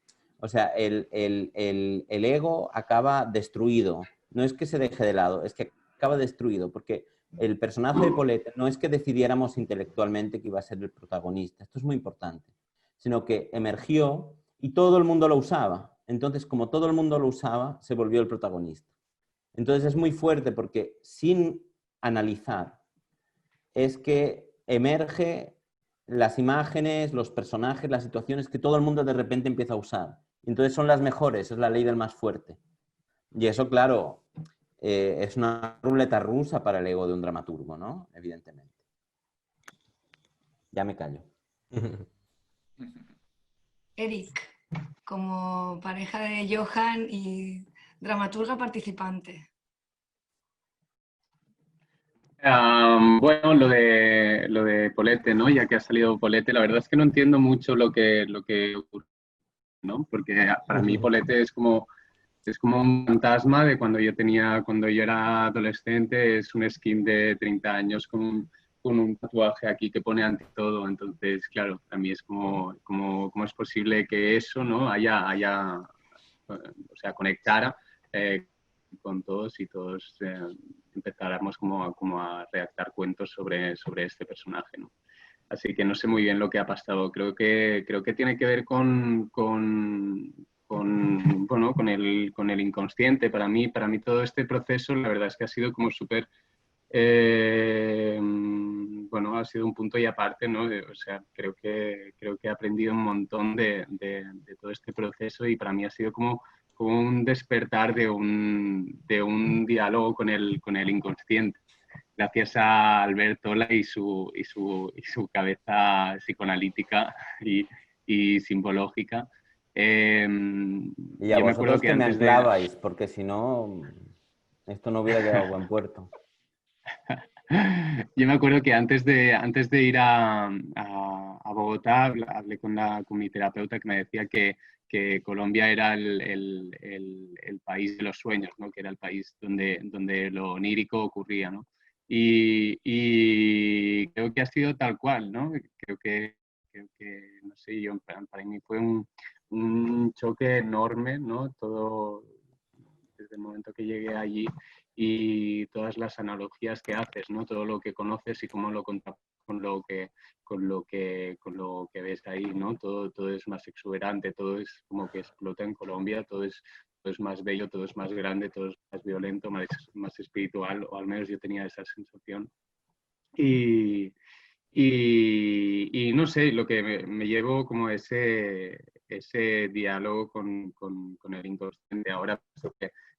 O sea, el ego acaba destruido. No es que se deje de lado, es que acaba destruido, porque el personaje de Polete no es que decidiéramos intelectualmente que iba a ser el protagonista, esto es muy importante, sino que emergió y todo el mundo lo usaba. Entonces, como todo el mundo lo usaba, se volvió el protagonista. Entonces es muy fuerte porque sin analizar es que emerge las imágenes, los personajes, las situaciones que todo el mundo de repente empieza a usar. Entonces son las mejores, es la ley del más fuerte. Y eso, claro, es una ruleta rusa para el ego de un dramaturgo, ¿no? Evidentemente. Ya me callo. Eric, como pareja de Johan y dramaturga participante. Bueno, lo de Polete, ¿no? Ya que ha salido Polete, la verdad es que no entiendo mucho lo que ocurre, ¿no? Porque para mí Polete es como un fantasma de cuando yo era adolescente, es un skin de 30 años con un tatuaje aquí que pone ante todo. Entonces, claro, a mí es como es posible que eso, ¿no? O sea, conectara con todos y todos empezáramos como a redactar cuentos sobre este personaje, ¿no? Así que no sé muy bien lo que ha pasado. Creo que tiene que ver con el inconsciente. Para mí todo este proceso, la verdad es que ha sido como súper, ha sido un punto y aparte, ¿no? O sea, creo que he aprendido un montón de todo este proceso, y para mí ha sido como un despertar de un diálogo con el inconsciente. Gracias a Albertola y su cabeza psicoanalítica y simbológica. Y a vosotros que me anclabais, porque si no, esto no hubiera llegado a buen puerto. Yo me acuerdo que antes de ir a Bogotá, hablé con mi terapeuta que me decía que Colombia era el país de los sueños, ¿no? Que era el país donde lo onírico ocurría, ¿no? Y creo que ha sido tal cual, ¿no? Creo que no sé, para mí fue un choque enorme, ¿no? Todo, desde el momento que llegué allí y todas las analogías que haces, ¿no? Todo lo que conoces y cómo lo contrastas con lo que ves ahí, ¿no? Todo es más exuberante, todo es como que explota en Colombia, todo es más bello, todo es más grande, todo es más violento, más espiritual, o al menos yo tenía esa sensación. Y no sé, lo que me llevo como ese diálogo con el inconsciente. Ahora pienso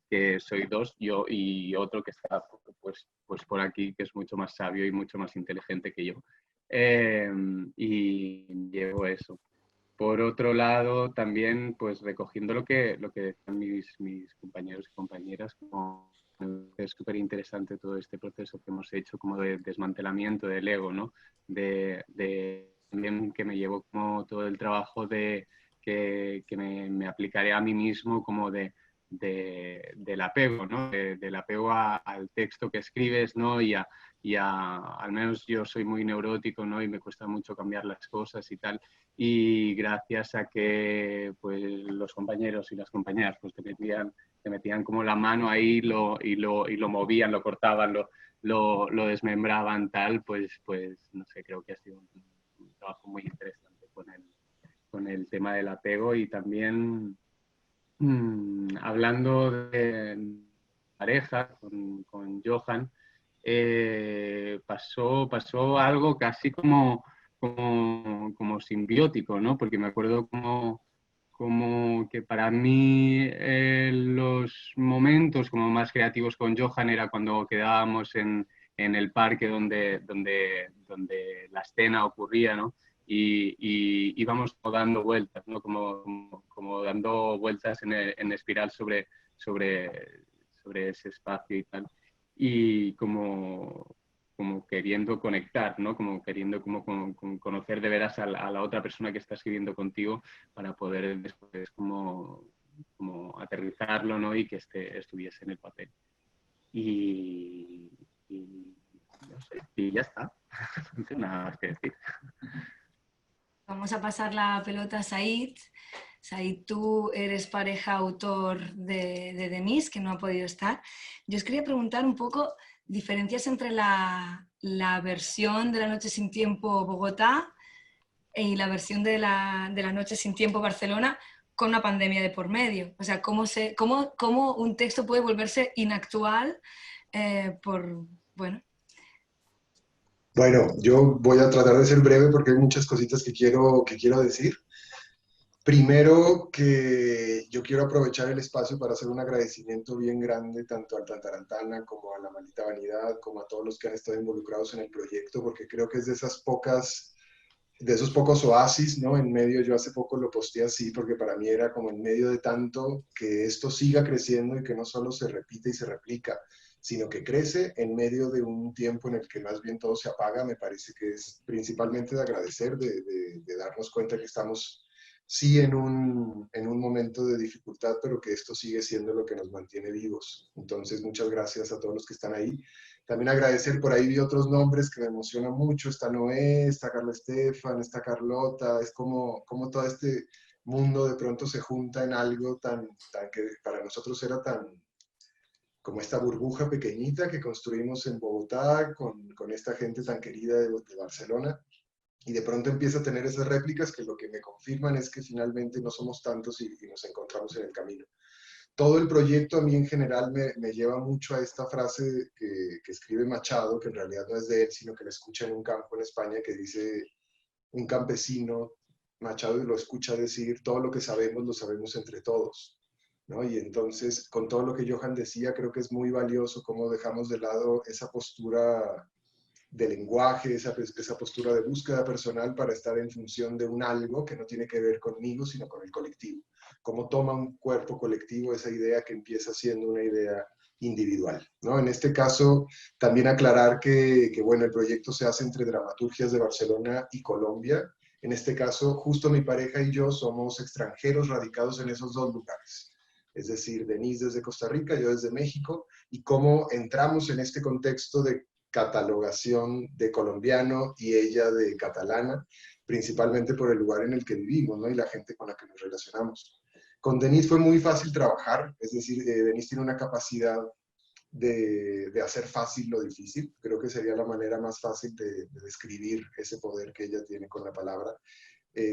que soy dos, yo y otro que está pues por aquí, que es mucho más sabio y mucho más inteligente que yo. Y llevo eso. Por otro lado, también pues recogiendo lo que decían mis compañeros y compañeras, como es súper interesante todo este proceso que hemos hecho como de desmantelamiento del ego, ¿no? También que me llevo como todo el trabajo que me aplicaré a mí mismo como del apego, ¿no? Del apego al texto que escribes, ¿no? Al menos yo soy muy neurótico, ¿no? Y me cuesta mucho cambiar las cosas y tal. Y gracias a que pues, los compañeros y las compañeras pues, te metían como la mano ahí y lo movían, lo cortaban, lo desmembraban, tal, pues no sé, creo que ha sido un trabajo muy interesante con el tema del apego y también hablando de pareja con Johan, pasó algo casi como simbiótico, ¿no? Porque me acuerdo como que para mí los momentos como más creativos con Johan era cuando quedábamos en el parque donde la escena ocurría, ¿no? Y íbamos como dando vueltas, ¿no? Como dando vueltas en espiral sobre ese espacio y tal. Y como queriendo conectar, ¿no? Como queriendo como conocer de veras a la otra persona que está escribiendo contigo para poder después como aterrizarlo, ¿no? Y que estuviese en el papel. Y no sé, y ya está. No tengo nada más que decir. Vamos a pasar la pelota a Said. Said, tú eres pareja autor de Demis, que no ha podido estar. Yo os quería preguntar un poco diferencias entre la versión de La noche sin tiempo Bogotá y la versión de la noche sin tiempo Barcelona con una pandemia de por medio. O sea, cómo un texto puede volverse inactual bueno. Bueno, yo voy a tratar de ser breve porque hay muchas cositas que quiero decir. Primero, que yo quiero aprovechar el espacio para hacer un agradecimiento bien grande tanto al Tantarantana como a la Maldita Vanidad, como a todos los que han estado involucrados en el proyecto, porque creo que es de esos pocos oasis, ¿no? En medio, yo hace poco lo posteé así, porque para mí era como en medio de tanto que esto siga creciendo y que no solo se repite y se replica, sino que crece en medio de un tiempo en el que más bien todo se apaga. Me parece que es principalmente de agradecer, de darnos cuenta que estamos sí en un momento de dificultad, pero que esto sigue siendo lo que nos mantiene vivos. Entonces, muchas gracias a todos los que están ahí. También agradecer, por ahí vi otros nombres que me emocionan mucho. Está Noé, está Carla Estefan, está Carlota. Es como todo este mundo de pronto se junta en algo tan que para nosotros era tan como esta burbuja pequeñita que construimos en Bogotá con esta gente tan querida de Barcelona. Y de pronto empieza a tener esas réplicas que lo que me confirman es que finalmente no somos tantos y nos encontramos en el camino. Todo el proyecto a mí en general me lleva mucho a esta frase que escribe Machado, que en realidad no es de él, sino que la escucha en un campo en España, que dice un campesino, Machado lo escucha decir, todo lo que sabemos lo sabemos entre todos, ¿no? Y entonces, con todo lo que Johan decía, creo que es muy valioso cómo dejamos de lado esa postura de lenguaje, esa postura de búsqueda personal para estar en función de un algo que no tiene que ver conmigo, sino con el colectivo. Cómo toma un cuerpo colectivo esa idea que empieza siendo una idea individual, ¿no? En este caso, también aclarar que bueno, el proyecto se hace entre dramaturgias de Barcelona y Colombia, En este caso, justo mi pareja y yo somos extranjeros radicados en esos dos lugares. Es decir, Denise desde Costa Rica, yo desde México, y cómo entramos en este contexto de catalogación de colombiano y ella de catalana, principalmente por el lugar en el que vivimos, ¿no? Y la gente con la que nos relacionamos. Con Denise fue muy fácil trabajar, es decir, Denise tiene una capacidad de hacer fácil lo difícil. Creo que sería la manera más fácil de describir ese poder que ella tiene con la palabra.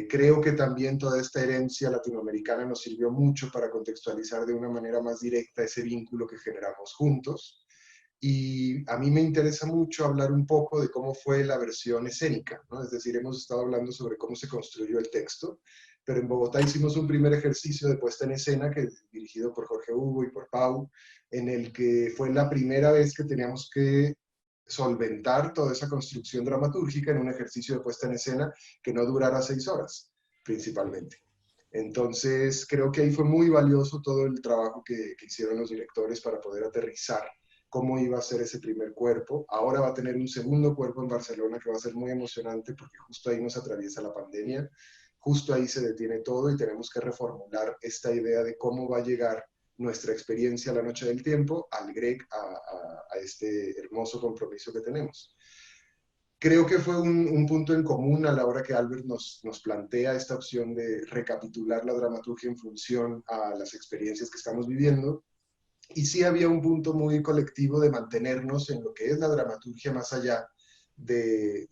Creo que también toda esta herencia latinoamericana nos sirvió mucho para contextualizar de una manera más directa ese vínculo que generamos juntos. Y a mí me interesa mucho hablar un poco de cómo fue la versión escénica, ¿no? Es decir, hemos estado hablando sobre cómo se construyó el texto, pero en Bogotá hicimos un primer ejercicio de puesta en escena dirigido por Jorge Hugo y por Pau, en el que fue la primera vez que teníamos que solventar toda esa construcción dramatúrgica en un ejercicio de puesta en escena que no durara 6 horas, principalmente. Entonces, creo que ahí fue muy valioso todo el trabajo que hicieron los directores para poder aterrizar cómo iba a ser ese primer cuerpo. Ahora va a tener un segundo cuerpo en Barcelona que va a ser muy emocionante porque justo ahí nos atraviesa la pandemia, justo ahí se detiene todo y tenemos que reformular esta idea de cómo va a llegar nuestra experiencia a la Noche del Tiempo al GREC, a este hermoso compromiso que tenemos. Creo que fue un punto en común a la hora que Albert nos plantea esta opción de recapitular la dramaturgia en función a las experiencias que estamos viviendo. Y sí había un punto muy colectivo de mantenernos en lo que es la dramaturgia más allá de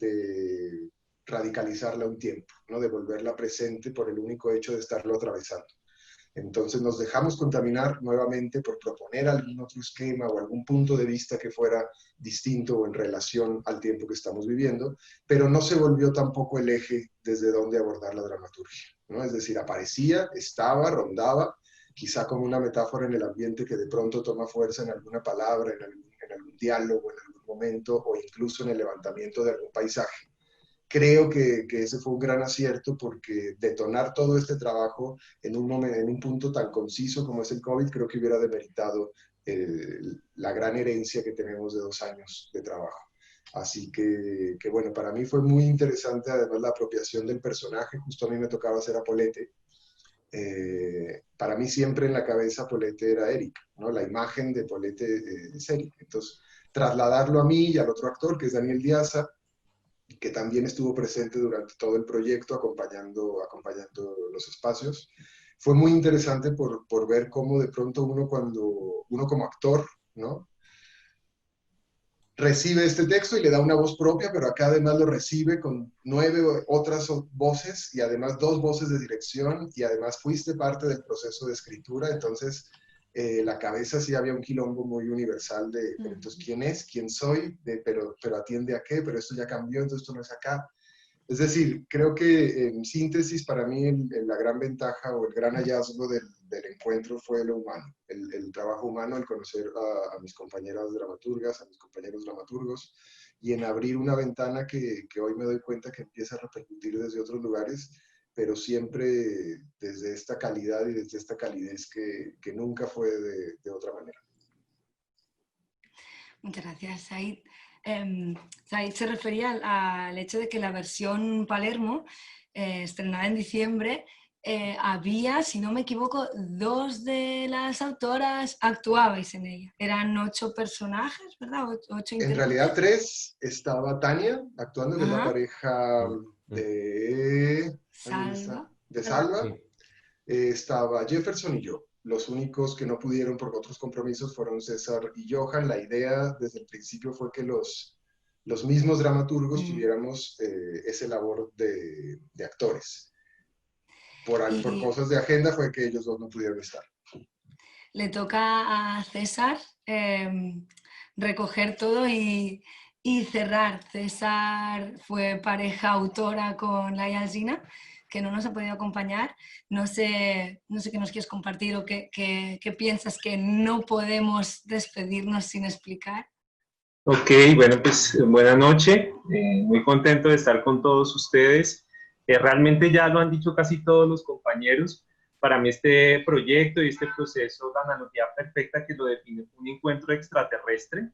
radicalizarla un tiempo, ¿no? De volverla presente por el único hecho de estarlo atravesando. Entonces nos dejamos contaminar nuevamente por proponer algún otro esquema o algún punto de vista que fuera distinto o en relación al tiempo que estamos viviendo, pero no se volvió tampoco el eje desde donde abordar la dramaturgia, ¿no? Es decir, aparecía, estaba, rondaba, quizá como una metáfora en el ambiente que de pronto toma fuerza en alguna palabra, en algún diálogo, en algún momento, o incluso en el levantamiento de algún paisaje. Creo que ese fue un gran acierto porque detonar todo este trabajo en un punto tan conciso como es el COVID, creo que hubiera demeritado la gran herencia que tenemos de 2 años de trabajo. Así que bueno, para mí fue muy interesante además la apropiación del personaje. Justo a mí me tocaba hacer a Polete. Para mí siempre en la cabeza Polete era Eric, ¿no? La imagen de Polete es Eric. Entonces, trasladarlo a mí y al otro actor, que es Daniel Diaza, que también estuvo presente durante todo el proyecto acompañando los espacios. Fue muy interesante por ver cómo de pronto uno como actor, ¿no? Recibe este texto y le da una voz propia, pero acá además lo recibe con 9 otras voces y además 2 voces de dirección y además fuiste parte del proceso de escritura, entonces la cabeza sí había un quilombo muy universal de, pero entonces, ¿quién es? ¿Quién soy? Pero atiende a qué, pero esto ya cambió, entonces esto no es acá. Es decir, creo que en síntesis para mí la gran ventaja o el gran hallazgo del encuentro fue lo humano, el trabajo humano, el conocer a mis compañeras dramaturgas, a mis compañeros dramaturgos y en abrir una ventana que hoy me doy cuenta que empieza a repercutir desde otros lugares, pero siempre desde esta calidad y desde esta calidez que nunca fue de otra manera. Muchas gracias, Said. Said se refería al hecho de que la versión Palermo, estrenada en diciembre, había, si no me equivoco, 2 de las autoras actuabais en ella. Eran 8 personajes, ¿verdad? 8 en realidad 3. Estaba Tania actuando, que es la pareja de Salva. Sí. Estaba Jefferson y yo. Los únicos que no pudieron por otros compromisos fueron César y Johan. La idea desde el principio fue que los mismos dramaturgos tuviéramos ese labor de actores. Por cosas de agenda fue que ellos 2 no pudieron estar. Le toca a César recoger todo y cerrar. César fue pareja autora con Laia Alsina, que no nos ha podido acompañar. No sé qué nos quieres compartir o qué piensas que no podemos despedirnos sin explicar. Ok, bueno, pues buena noche. Muy contento de estar con todos ustedes. Realmente ya lo han dicho casi todos los compañeros. Para mí este proyecto y este proceso, la analogía perfecta que lo define, un encuentro extraterrestre,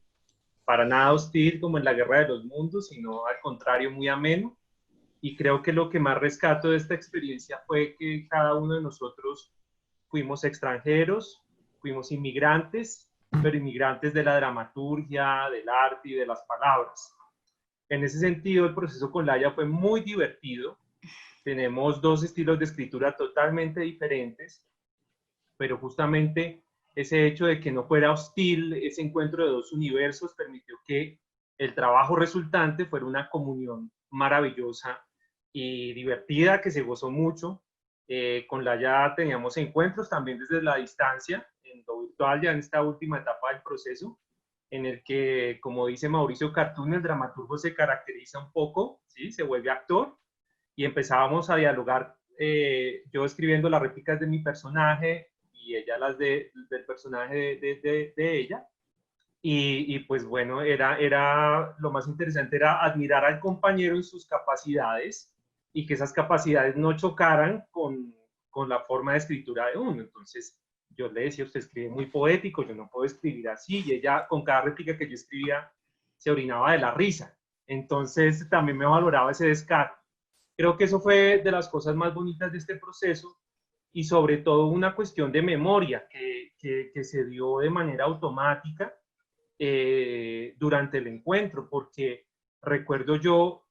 para nada hostil como en la Guerra de los Mundos, sino al contrario muy ameno. Y creo que lo que más rescato de esta experiencia fue que cada uno de nosotros fuimos extranjeros, fuimos inmigrantes, pero inmigrantes de la dramaturgia, del arte y de las palabras. En ese sentido, el proceso con Laia fue muy divertido. Tenemos dos estilos de escritura totalmente diferentes, pero justamente ese hecho de que no fuera hostil, ese encuentro de dos universos, permitió que el trabajo resultante fuera una comunión maravillosa y divertida, que se gozó mucho. Con Laia teníamos encuentros también desde la distancia, en lo virtual, ya en esta última etapa del proceso, en el que, como dice Mauricio Cartún, el dramaturgo se caracteriza un poco, ¿sí? Se vuelve actor, y empezábamos a dialogar, yo escribiendo las réplicas de mi personaje y ella las del personaje de ella. Y pues bueno, lo más interesante era admirar al compañero en sus capacidades y que esas capacidades no chocaran con la forma de escritura de uno. Entonces yo le decía, usted escribe muy poético, yo no puedo escribir así, y ella con cada réplica que yo escribía se orinaba de la risa. Entonces también me valoraba ese descaro. Creo que eso fue de las cosas más bonitas de este proceso, y sobre todo una cuestión de memoria que se dio de manera automática durante el encuentro, porque recuerdo yo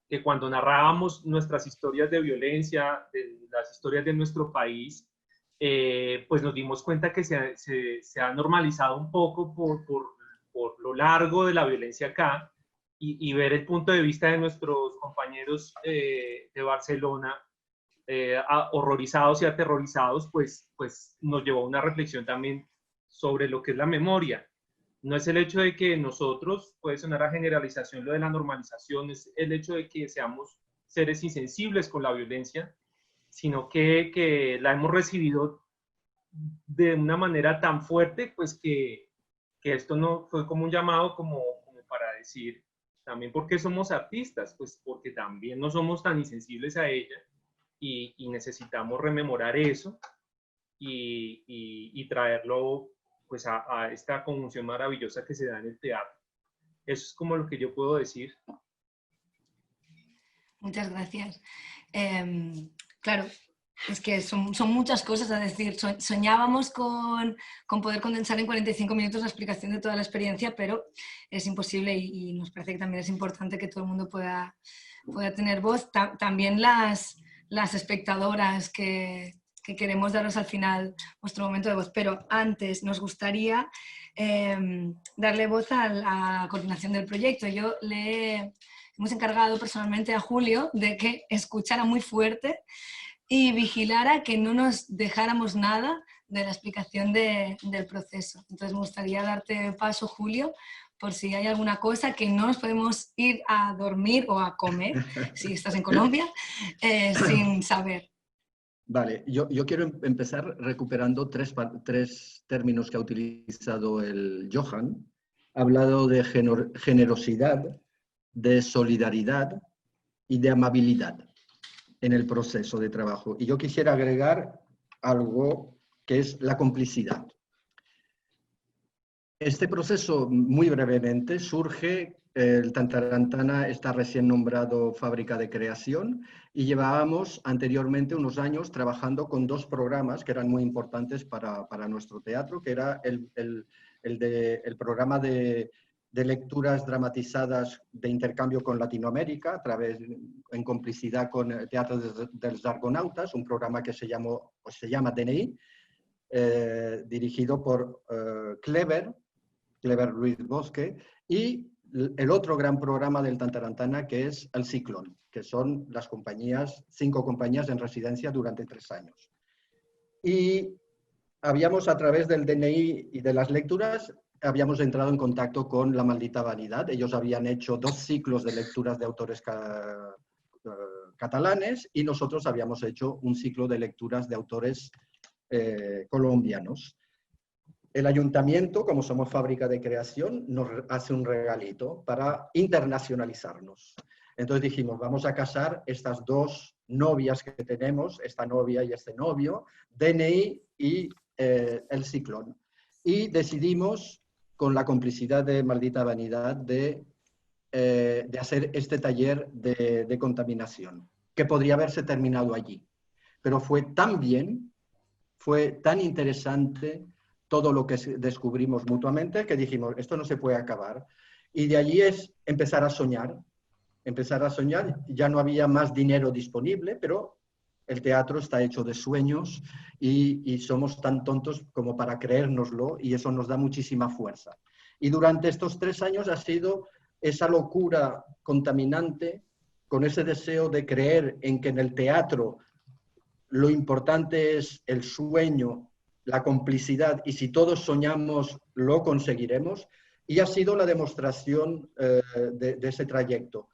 que cuando narrábamos nuestras historias de violencia, las historias de nuestro país, pues nos dimos cuenta que se ha normalizado un poco por lo largo de la violencia acá, y ver el punto de vista de nuestros compañeros de Barcelona, horrorizados y aterrorizados, pues nos llevó a una reflexión también sobre lo que es la memoria. No es el hecho de que nosotros, puede sonar a generalización lo de la normalización, es el hecho de que seamos seres insensibles con la violencia, sino que la hemos recibido de una manera tan fuerte, pues que esto no fue como un llamado como para decir, también porque somos artistas, pues porque también no somos tan insensibles a ella, y necesitamos rememorar eso y traerlo pues a esta conjunción maravillosa que se da en el teatro. Eso es como lo que yo puedo decir. Muchas gracias. Claro, es que son muchas cosas a decir. Soñábamos con poder condensar en 45 minutos la explicación de toda la experiencia, pero es imposible, y nos parece que también es importante que todo el mundo pueda tener voz. También las espectadoras que queremos daros al final vuestro momento de voz, pero antes nos gustaría darle voz a la coordinación del proyecto. Hemos encargado personalmente a Julio de que escuchara muy fuerte y vigilara que no nos dejáramos nada de la explicación del proceso. Entonces me gustaría darte paso, Julio, por si hay alguna cosa que no nos podemos ir a dormir o a comer, si estás en Colombia, sin saber. Vale, yo quiero empezar recuperando tres términos que ha utilizado el Johan. Ha hablado de generosidad, de solidaridad y de amabilidad en el proceso de trabajo. Y yo quisiera agregar algo que es la complicidad. Este proceso, muy brevemente, surge. El Tantarantana está recién nombrado fábrica de creación, y llevábamos anteriormente unos años trabajando con dos programas que eran muy importantes para nuestro teatro, que era el programa de lecturas dramatizadas de intercambio con Latinoamérica, en complicidad con el Teatro de los Argonautas, un programa que se llama DNI, dirigido por Clever Ruiz Bosque, y el otro gran programa del Tantarantana, que es el Ciclón, que son las 5 compañías en residencia durante 3 años. Y habíamos, a través del DNI y de las lecturas, habíamos entrado en contacto con La Maldita Vanidad. Ellos habían hecho 2 ciclos de lecturas de autores catalanes, y nosotros habíamos hecho un ciclo de lecturas de autores colombianos. El ayuntamiento, como somos fábrica de creación, nos hace un regalito para internacionalizarnos. Entonces dijimos, vamos a casar estas 2 novias que tenemos, esta novia y este novio, DNI y el Ciclón. Y decidimos, con la complicidad de Maldita Vanidad, de de hacer este taller de contaminación, que podría haberse terminado allí. Pero fue tan bien, fue tan interesante todo lo que descubrimos mutuamente que dijimos, esto no se puede acabar. Y de allí es empezar a soñar. Ya no había más dinero disponible, pero el teatro está hecho de sueños y somos tan tontos como para creérnoslo y eso nos da muchísima fuerza. Y durante estos 3 años ha sido esa locura contaminante con ese deseo de creer en que en el teatro lo importante es el sueño, la complicidad y si todos soñamos lo conseguiremos y ha sido la demostración de ese trayecto.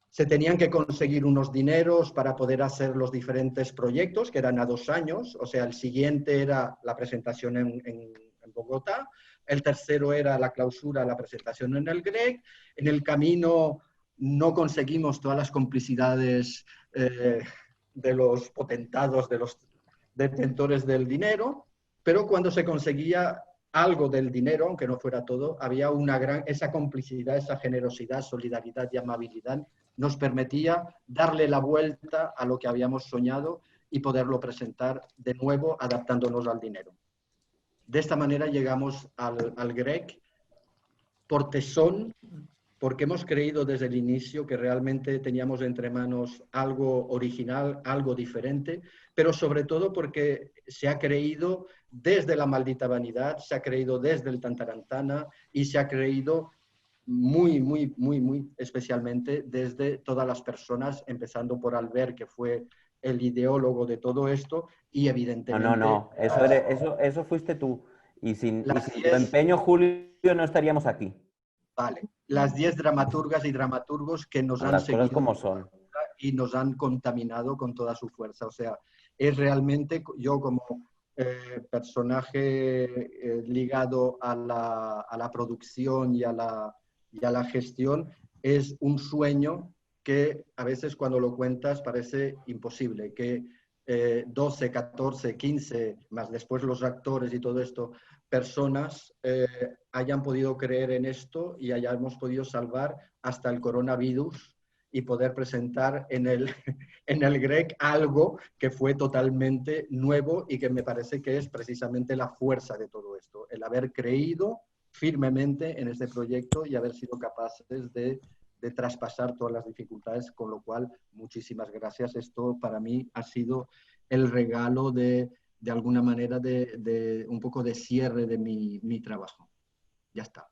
Se tenían que conseguir unos dineros para poder hacer los diferentes proyectos, que eran a 2 años, o sea, el siguiente era la presentación en Bogotá, el tercero era la clausura, la presentación en el GREC, en el camino no conseguimos todas las complicidades de los potentados, de los detentores del dinero, pero cuando se conseguía algo del dinero, aunque no fuera todo, había esa complicidad, esa generosidad, solidaridad y amabilidad nos permitía darle la vuelta a lo que habíamos soñado y poderlo presentar de nuevo adaptándonos al dinero. De esta manera llegamos al GREC por tesón, porque hemos creído desde el inicio que realmente teníamos entre manos algo original, algo diferente, pero sobre todo porque se ha creído desde la maldita vanidad, se ha creído desde el Tantarantana y se ha creído muy especialmente desde todas las personas, empezando por Albert, que fue el ideólogo de todo esto, y evidentemente... No, eso fuiste tú. Y sin tu empeño, Julio, no estaríamos aquí. Vale, las 10 dramaturgas y dramaturgos que nos han seguido como son y nos han contaminado con toda su fuerza. O sea, es realmente yo como personaje ligado a la producción y a la gestión, es un sueño que a veces cuando lo cuentas parece imposible, que 12, 14, 15, más después los actores y todo esto, personas hayan podido creer en esto y hayamos podido salvar hasta el coronavirus y poder presentar en el GREC algo que fue totalmente nuevo y que me parece que es precisamente la fuerza de todo esto, el haber creído firmemente en este proyecto y haber sido capaces de traspasar todas las dificultades, con lo cual muchísimas gracias. Esto para mí ha sido el regalo de alguna manera de un poco de cierre de mi trabajo. Ya está.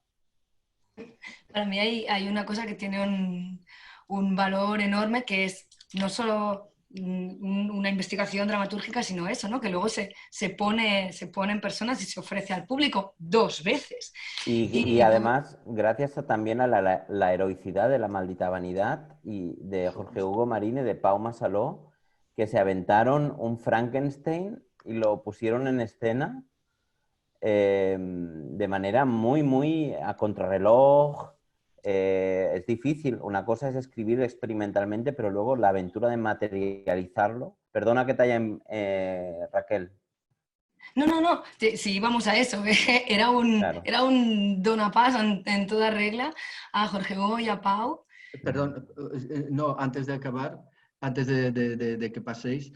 Para mí hay una cosa que tiene un valor enorme, que es no solo una investigación dramatúrgica, sino eso, ¿no? Que luego se pone en personas y se ofrece al público 2 veces. Y además, gracias también a la heroicidad de La maldita vanidad y de Jorge Hugo Marín y de Pau Massaló, que se aventaron un Frankenstein y lo pusieron en escena de manera muy a contrarreloj. Es difícil. Una cosa es escribir experimentalmente, pero luego la aventura de materializarlo. Perdona que te haya... Raquel. No, sí, vamos a eso. Era un donapaz en toda regla a Jorge Hugo y a Pau. Perdón, no, antes de acabar, antes de que paséis,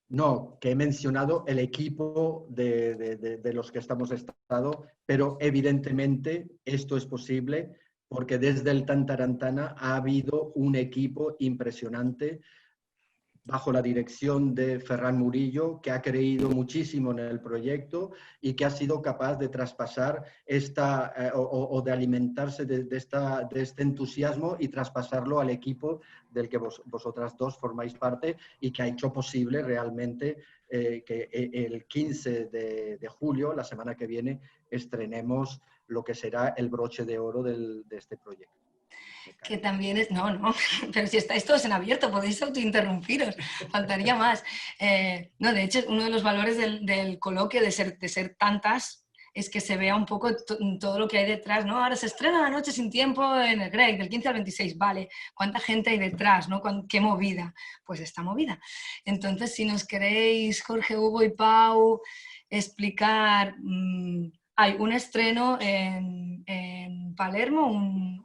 no, que he mencionado el equipo de los que estamos estado, pero evidentemente esto es posible porque desde el Tantarantana ha habido un equipo impresionante bajo la dirección de Ferran Murillo, que ha creído muchísimo en el proyecto y que ha sido capaz de traspasar o de alimentarse de este entusiasmo y traspasarlo al equipo del que vosotras dos formáis parte y que ha hecho posible realmente que el 15 de julio, la semana que viene, estrenemos lo que será el broche de oro de este proyecto. Que también es... No, pero si estáis todos en abierto, podéis autointerrumpiros, faltaría más. No, de hecho, uno de los valores del coloquio, de ser tantas, es que se vea un poco todo lo que hay detrás, ¿no? Ahora se estrena La noche sin tiempo en el GREC, del 15 al 26, vale. ¿Cuánta gente hay detrás, no? ¿Qué movida? Pues está movida. Entonces, si nos queréis, Jorge, Hugo y Pau, explicar... hay un estreno en Palermo,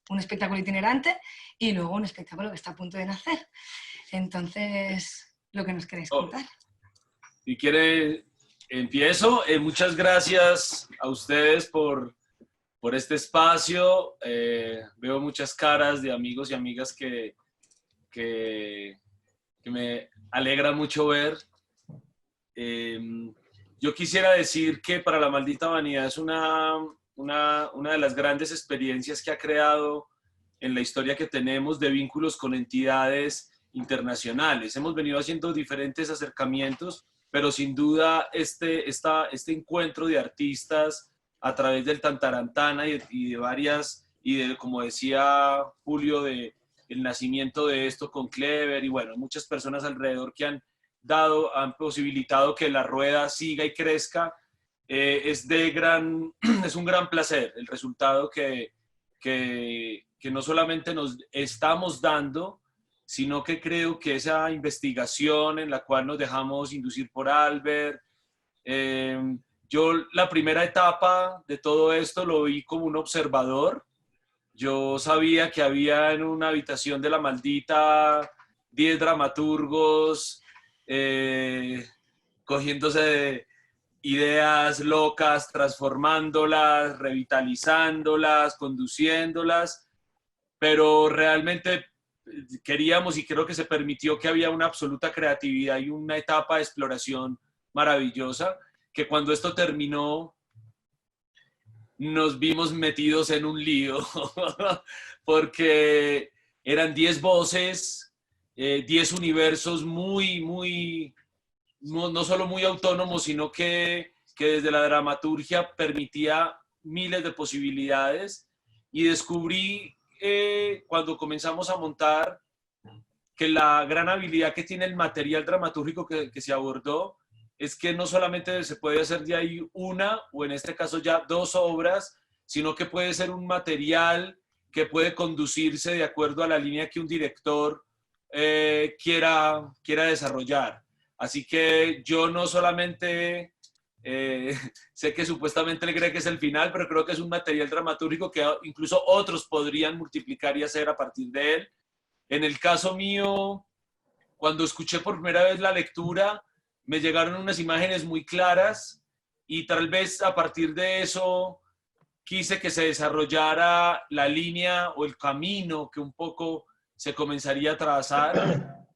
un espectáculo itinerante y luego un espectáculo que está a punto de nacer. Entonces, lo que nos queréis contar. Si quiere, empiezo. Muchas gracias a ustedes por este espacio. Veo muchas caras de amigos y amigas que me alegra mucho ver. Yo quisiera decir que para La Maldita Vanidad es una de las grandes experiencias que ha creado en la historia que tenemos de vínculos con entidades internacionales. Hemos venido haciendo diferentes acercamientos, pero sin duda este encuentro de artistas a través del Tantarantana y de varias, como decía Julio, de el nacimiento de esto con Clever y bueno, muchas personas alrededor que han posibilitado que la rueda siga y crezca. Es un gran placer el resultado que no solamente nos estamos dando, sino que creo que esa investigación en la cual nos dejamos inducir por Albert, yo la primera etapa de todo esto lo vi como un observador. Yo sabía que había en una habitación de La Maldita 10 dramaturgos cogiéndose de ideas locas, transformándolas, revitalizándolas, conduciéndolas, pero realmente queríamos y creo que se permitió que había una absoluta creatividad y una etapa de exploración maravillosa, que cuando esto terminó nos vimos metidos en un lío, porque eran 10 voces, 10 universos no solo muy autónomos, sino que desde la dramaturgia permitía miles de posibilidades, y descubrí cuando comenzamos a montar que la gran habilidad que tiene el material dramatúrgico que se abordó es que no solamente se puede hacer de ahí una, o en este caso ya 2 obras, sino que puede ser un material que puede conducirse de acuerdo a la línea que un director quiera desarrollar. Así que yo no solamente sé que supuestamente él cree que es el final, pero creo que es un material dramatúrgico que incluso otros podrían multiplicar y hacer a partir de él. En el caso mío, cuando escuché por primera vez la lectura, me llegaron unas imágenes muy claras y tal vez a partir de eso quise que se desarrollara la línea o el camino que un poco se comenzaría a trazar,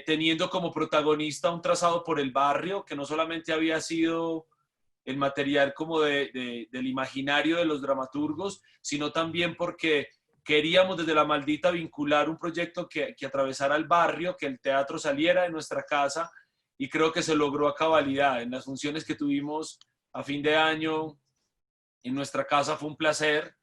teniendo como protagonista un trazado por el barrio, que no solamente había sido el material como del imaginario de los dramaturgos, sino también porque queríamos desde La Maldita vincular un proyecto que atravesara el barrio, que el teatro saliera de nuestra casa, y creo que se logró a cabalidad. En las funciones que tuvimos a fin de año en nuestra casa fue un placer,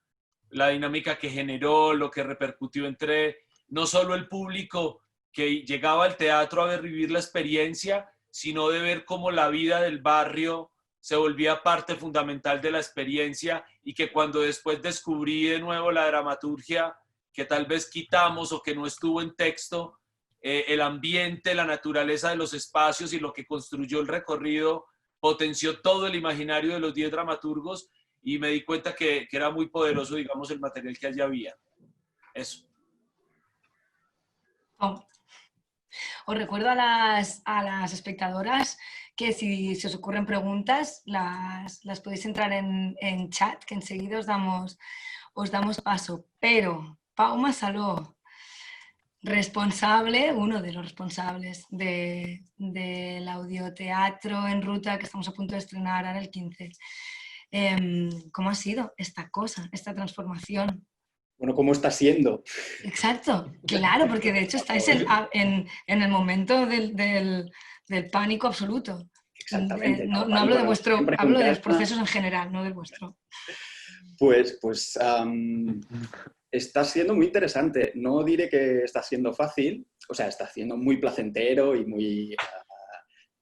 la dinámica que generó, lo que repercutió entre no solo el público que llegaba al teatro a vivir la experiencia, sino de ver cómo la vida del barrio se volvía parte fundamental de la experiencia, y que cuando después descubrí de nuevo la dramaturgia que tal vez quitamos o que no estuvo en texto, el ambiente, la naturaleza de los espacios y lo que construyó el recorrido potenció todo el imaginario de los 10 dramaturgos, y me di cuenta que era muy poderoso, digamos, el material que allí había. Eso. Oh. Os recuerdo a las espectadoras que si se os ocurren preguntas las podéis entrar en chat, que enseguida os damos paso. Pero Pau Saló, responsable, uno de los responsables del audioteatro en ruta que estamos a punto de estrenar ahora el 15. ¿Cómo ha sido esta cosa, esta transformación? Bueno, ¿cómo está siendo? Exacto, claro, porque de hecho estáis en el momento del pánico absoluto. Exactamente. No hablo de vuestro, hablo de los procesos en general, no del vuestro. Pues está siendo muy interesante. No diré que está siendo fácil, o sea, está siendo muy placentero y muy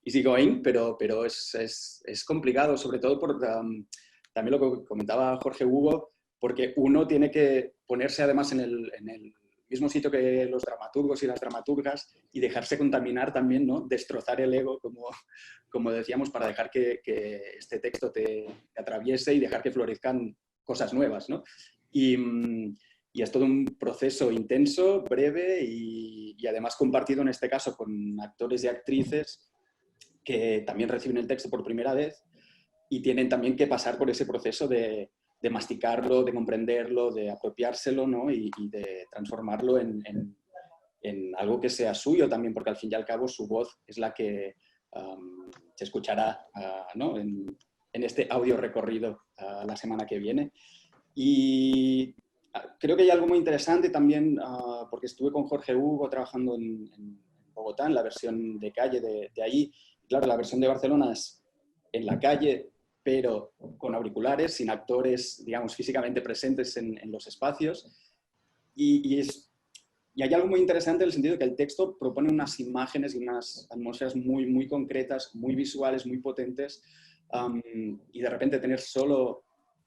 easygoing, pero es complicado, sobre todo por también lo que comentaba Jorge Hugo, porque uno tiene que ponerse además en el mismo sitio que los dramaturgos y las dramaturgas y dejarse contaminar también, ¿no? Destrozar el ego, como decíamos, para dejar que este texto te atraviese y dejar que florezcan cosas nuevas, ¿no? Y es todo un proceso intenso, breve y además compartido en este caso con actores y actrices que también reciben el texto por primera vez y tienen también que pasar por ese proceso de masticarlo, de comprenderlo, de apropiárselo, ¿no? y de transformarlo en algo que sea suyo también, porque al fin y al cabo su voz es la que se escuchará ¿no? en este audio recorrido la semana que viene. Y creo que hay algo muy interesante también, porque estuve con Jorge Hugo trabajando en Bogotá, en la versión de calle de allí. Claro, la versión de Barcelona es en la calle, pero con auriculares, sin actores, digamos, físicamente presentes en los espacios. Y hay algo muy interesante en el sentido de que el texto propone unas imágenes y unas atmósferas muy, muy concretas, muy visuales, muy potentes, y de repente tener solo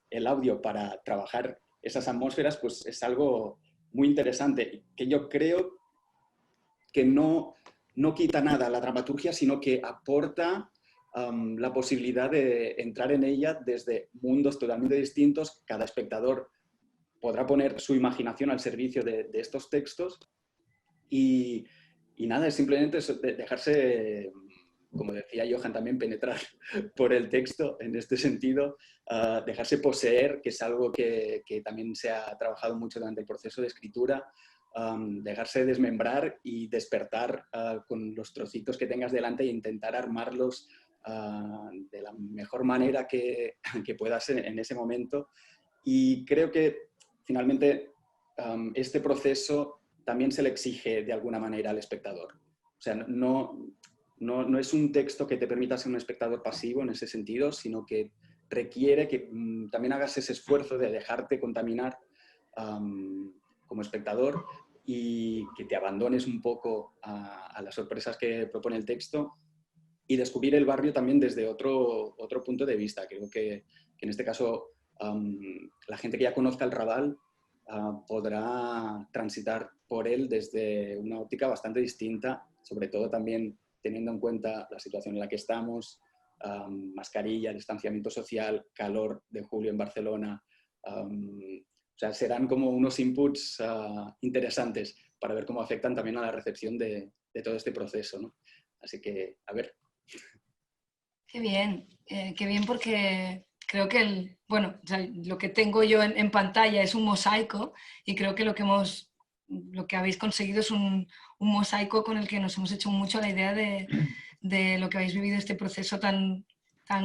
el audio para trabajar esas atmósferas, pues es algo muy interesante, que yo creo que no quita nada a la dramaturgia, sino que aporta la posibilidad de entrar en ella desde mundos totalmente distintos. Cada espectador podrá poner su imaginación al servicio de estos textos y nada, es simplemente dejarse, como decía Johan también, penetrar por el texto en este sentido, dejarse poseer, que es algo que también se ha trabajado mucho durante el proceso de escritura, dejarse desmembrar y despertar con los trocitos que tengas delante e intentar armarlos de la mejor manera que puedas en ese momento. Y creo que finalmente este proceso también se le exige de alguna manera al espectador. O sea, no es un texto que te permita ser un espectador pasivo en ese sentido, sino que requiere que también hagas ese esfuerzo de dejarte contaminar como espectador y que te abandones un poco a las sorpresas que propone el texto y descubrir el barrio también desde otro punto de vista. Creo que en este caso la gente que ya conozca el Raval podrá transitar por él desde una óptica bastante distinta, sobre todo también teniendo en cuenta la situación en la que estamos, mascarilla, distanciamiento social, calor de julio en Barcelona. O sea, serán como unos inputs interesantes para ver cómo afectan también a la recepción de todo este proceso, ¿no? Así que, a ver. Qué bien porque creo que o sea, lo que tengo yo en pantalla es un mosaico y creo que lo que habéis conseguido es un mosaico con el que nos hemos hecho mucho la idea de lo que habéis vivido, este proceso tan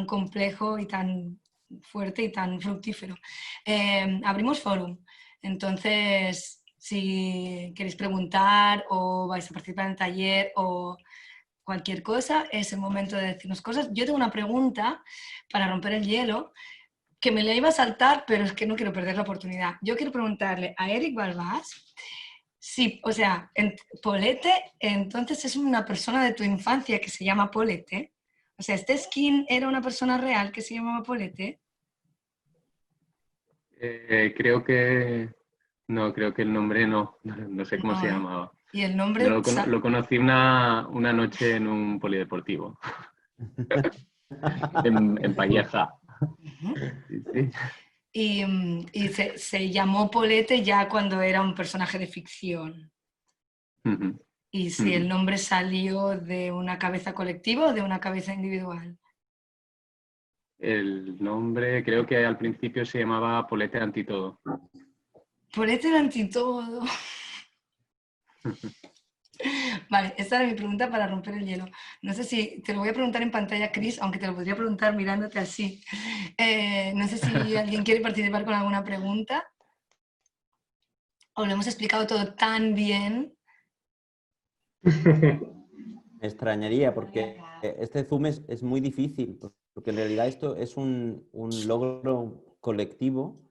complejo y tan fuerte y tan fructífero. Abrimos forum, entonces si queréis preguntar o vais a participar en el taller o cualquier cosa, es el momento de decirnos cosas. Yo tengo una pregunta para romper el hielo, que me la iba a saltar, pero es que no quiero perder la oportunidad. Yo quiero preguntarle a Eric Balbás, sí, o sea, Polete, entonces es una persona de tu infancia que se llama Polete. O sea, ¿este skin era una persona real que se llamaba Polete? Creo que... No, creo que el nombre no sé cómo se llamaba. ¿Y el nombre? Lo conocí una noche en un polideportivo, en Palleja. Sí, sí. Y se llamó Polete ya cuando era un personaje de ficción. ¿Y si el nombre salió de una cabeza colectiva o de una cabeza individual? El nombre creo que al principio se llamaba Polete Antitodo. Polete el Antitodo. Vale, esta era mi pregunta para romper el hielo. No sé si te lo voy a preguntar en pantalla, Chris, aunque te lo podría preguntar mirándote así. No sé si alguien quiere participar con alguna pregunta. ¿O lo hemos explicado todo tan bien? Me extrañaría porque este Zoom es muy difícil, porque en realidad esto es un logro colectivo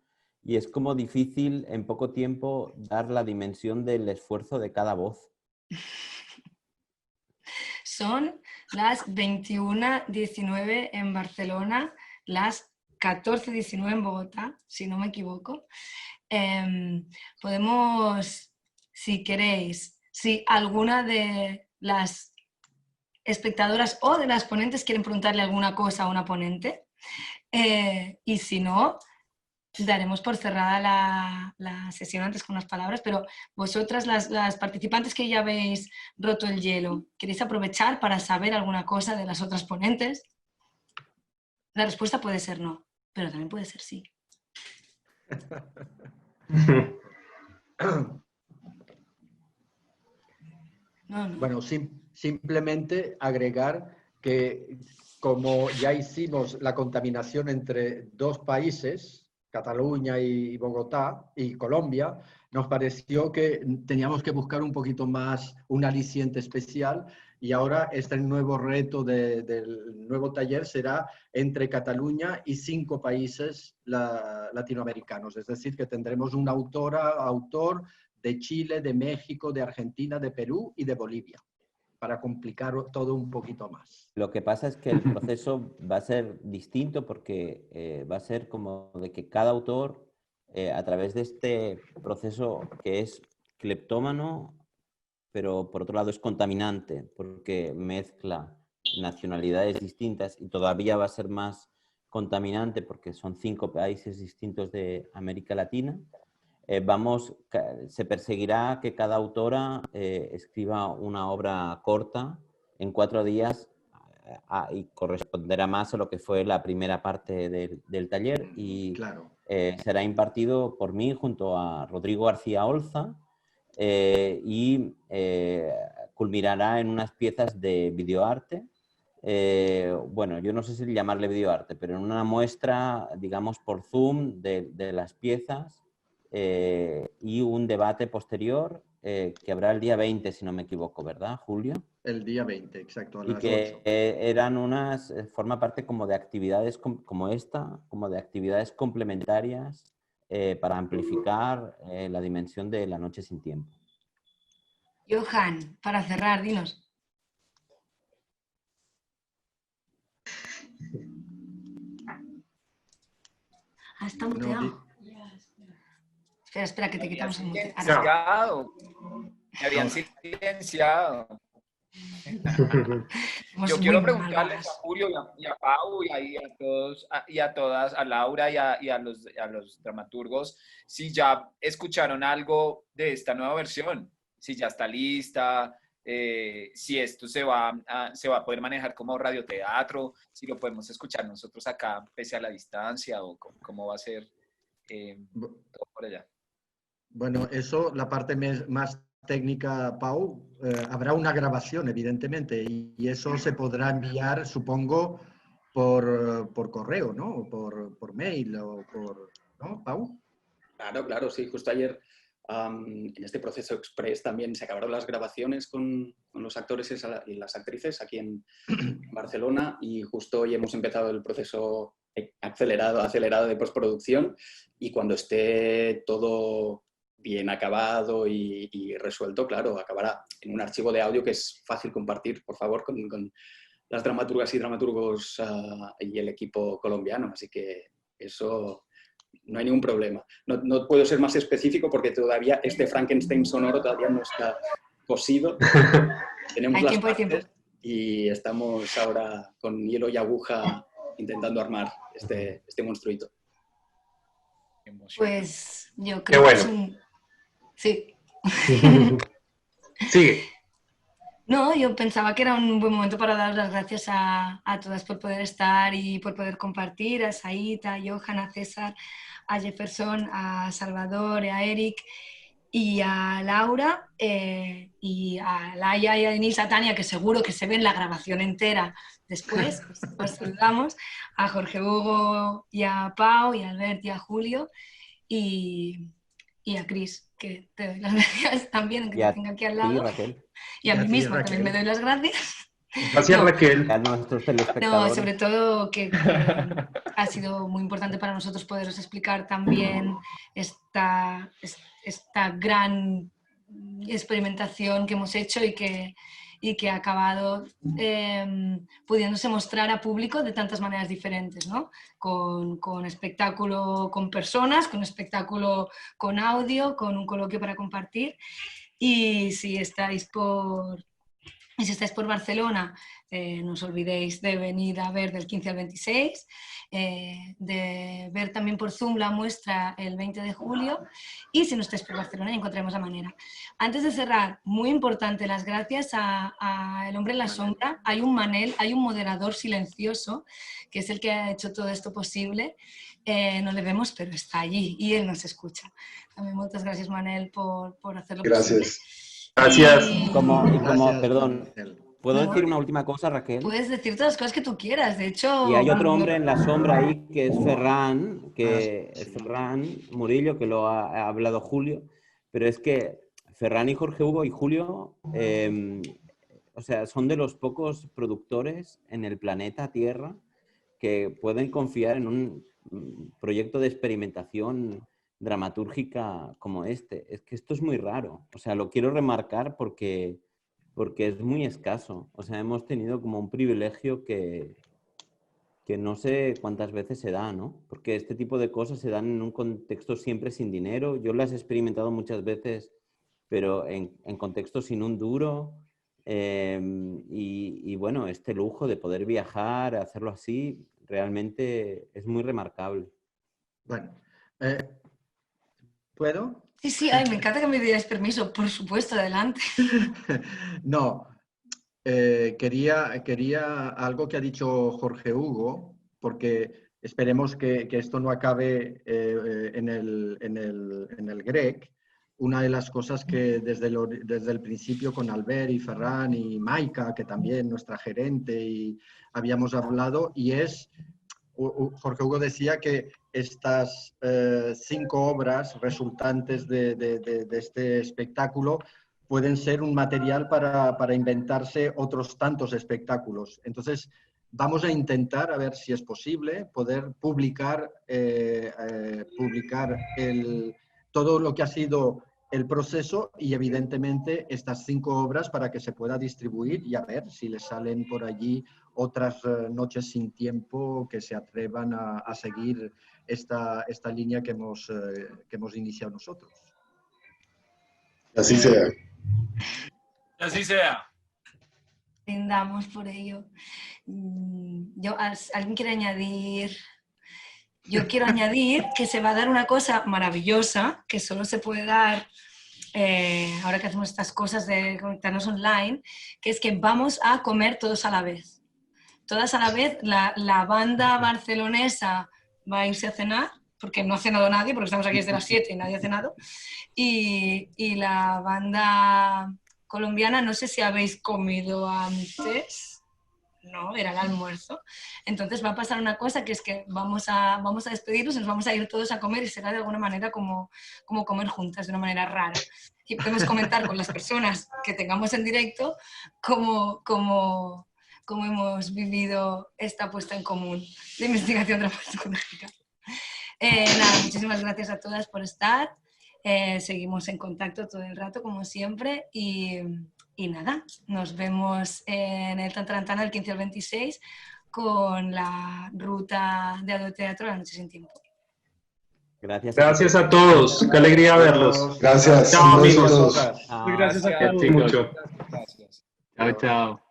y es como difícil en poco tiempo dar la dimensión del esfuerzo de cada voz. Son las 21:19 en Barcelona, las 14:19 en Bogotá, si no me equivoco. Podemos, si queréis, si alguna de las espectadoras o de las ponentes quieren preguntarle alguna cosa a una ponente, y si no, daremos por cerrada la sesión antes con unas palabras, pero vosotras, las participantes que ya habéis roto el hielo, ¿queréis aprovechar para saber alguna cosa de las otras ponentes? La respuesta puede ser no, pero también puede ser sí. No. Bueno, simplemente agregar que como ya hicimos la contaminación entre dos países, Cataluña y Bogotá y Colombia, nos pareció que teníamos que buscar un poquito más un aliciente especial, y ahora este nuevo reto del nuevo taller será entre Cataluña y 5 países latinoamericanos. Es decir, que tendremos una autor de Chile, de México, de Argentina, de Perú y de Bolivia, para complicar todo un poquito más. Lo que pasa es que el proceso va a ser distinto porque va a ser como de que cada autor, a través de este proceso que es cleptómano, pero por otro lado es contaminante, porque mezcla nacionalidades distintas y todavía va a ser más contaminante porque son 5 países distintos de América Latina. Se perseguirá que cada autora escriba una obra corta en 4 días y corresponderá más a lo que fue la primera parte del taller, y claro. Será impartido por mí junto a Rodrigo García Olza y culminará en unas piezas de videoarte. Bueno, yo no sé si llamarle videoarte, pero en una muestra, digamos, por Zoom de las piezas. Y un debate posterior que habrá el día 20, si no me equivoco, ¿verdad, Julio? El día 20, exacto, a y las que 8. Forma parte como de actividades como esta, como de actividades complementarias para amplificar la dimensión de la noche sin tiempo. Johan, para cerrar, dinos. Está muteado. Espera, que te quitamos el mute. Me habían silenciado. Yo quiero preguntarles a Julio y a Pau y a todas, a Laura y a los dramaturgos, si ya escucharon algo de esta nueva versión, si ya está lista, si esto se va a poder manejar como radioteatro, si lo podemos escuchar nosotros acá pese a la distancia, o cómo va a ser todo por allá. Bueno, eso, la parte más técnica, Pau, habrá una grabación, evidentemente, y eso se podrá enviar, supongo, por correo, ¿no? O por mail, o ¿no, Pau? Claro, sí. Justo ayer, en este proceso express, también se acabaron las grabaciones con los actores y las actrices aquí en Barcelona, y justo hoy hemos empezado el proceso acelerado de postproducción, y cuando esté todo bien acabado y resuelto, claro, acabará en un archivo de audio que es fácil compartir, por favor, con las dramaturgas y dramaturgos y el equipo colombiano. Así que eso no hay ningún problema. No puedo ser más específico porque todavía este Frankenstein sonoro todavía no está cosido. Tenemos las partes y estamos ahora con hielo y aguja intentando armar este monstruito. Pues yo creo que es un... Sí. Sigue. No, yo pensaba que era un buen momento para dar las gracias a todas por poder estar y por poder compartir, a Said, a Johan, a César, a Jefferson, a Salvador, a Eric y a Laura, y a Laia y a Denise, a Tania, que seguro que se ven la grabación entera después. Os saludamos, a Jorge Hugo y a Pau y a Albert y a Julio y a Cris, que te doy las gracias también, aunque te tenga aquí al lado. Y a mí misma también me doy las gracias. Gracias, Raquel. No, sobre todo que ha sido muy importante para nosotros poderos explicar también esta gran experimentación que hemos hecho y que ha acabado pudiéndose mostrar a público de tantas maneras diferentes, ¿no? Con espectáculo con personas, con espectáculo con audio, con un coloquio para compartir. Y si estáis por Y si estáis por Barcelona, no os olvidéis de venir a ver del 15 al 26, de ver también por Zoom la muestra el 20 de julio, y si no estáis por Barcelona ya encontraremos la manera. Antes de cerrar, muy importante, las gracias a El Hombre en la Sombra. Hay un Manel, hay un moderador silencioso, que es el que ha hecho todo esto posible. No le vemos, pero está allí y él nos escucha. También muchas gracias, Manel, por hacerlo posible. Gracias. Perdón, ¿puedo decir una última cosa, Raquel? Puedes decir todas las cosas que tú quieras, de hecho... Y hay otro hombre en la sombra ahí, que es Ferran, Ferran Murillo, que lo ha hablado Julio, pero es que Ferran y Jorge Hugo y Julio, o sea, son de los pocos productores en el planeta Tierra que pueden confiar en un proyecto de experimentación dramatúrgica como este. Es que esto es muy raro. O sea, lo quiero remarcar porque es muy escaso. O sea, hemos tenido como un privilegio que no sé cuántas veces se da, ¿no? Porque este tipo de cosas se dan en un contexto siempre sin dinero. Yo las he experimentado muchas veces, pero en contextos sin un duro. Y bueno, este lujo de poder viajar, hacerlo así, realmente es muy remarcable. Bueno, ¿puedo? Sí, ay, me encanta que me dierais permiso, por supuesto, adelante. No, quería algo que ha dicho Jorge Hugo, porque esperemos que esto no acabe en el GREC. Una de las cosas que desde el principio con Albert y Ferran y Maika, que también nuestra gerente, y habíamos hablado, y es, Jorge Hugo decía que estas 5 obras resultantes de este espectáculo pueden ser un material para inventarse otros tantos espectáculos. Entonces, vamos a intentar, a ver si es posible, poder publicar todo lo que ha sido el proceso y, evidentemente, estas 5 obras para que se pueda distribuir y a ver si les salen por allí otras noches sin tiempo que se atrevan a seguir esta línea que hemos iniciado nosotros. Así sea. Así sea. Brindamos por ello. ¿Alguien quiere añadir? Yo quiero añadir que se va a dar una cosa maravillosa que solo se puede dar ahora que hacemos estas cosas de conectarnos online, que es que vamos a comer todos a la vez. Todas a la vez, la banda barcelonesa va a irse a cenar, porque no ha cenado nadie, porque estamos aquí desde las 7 y nadie ha cenado, y la banda colombiana, no sé si habéis comido antes, no, era el almuerzo. Entonces va a pasar una cosa, que es que vamos a despedirnos, nos vamos a ir todos a comer y será de alguna manera como comer juntas, de una manera rara. Y podemos comentar con las personas que tengamos en directo cómo hemos vivido esta puesta en común de investigación dramatúrgica. Nada, muchísimas gracias a todas por estar. Seguimos en contacto todo el rato, como siempre, y nada, nos vemos en el Tantarantana el 15 al 26 con la ruta de Audioteatro La Noche Sin Tiempo. Gracias a todos, qué alegría verlos. Gracias. Chao, amigos. Gracias a todos. Mucho. Gracias. Chao, chao.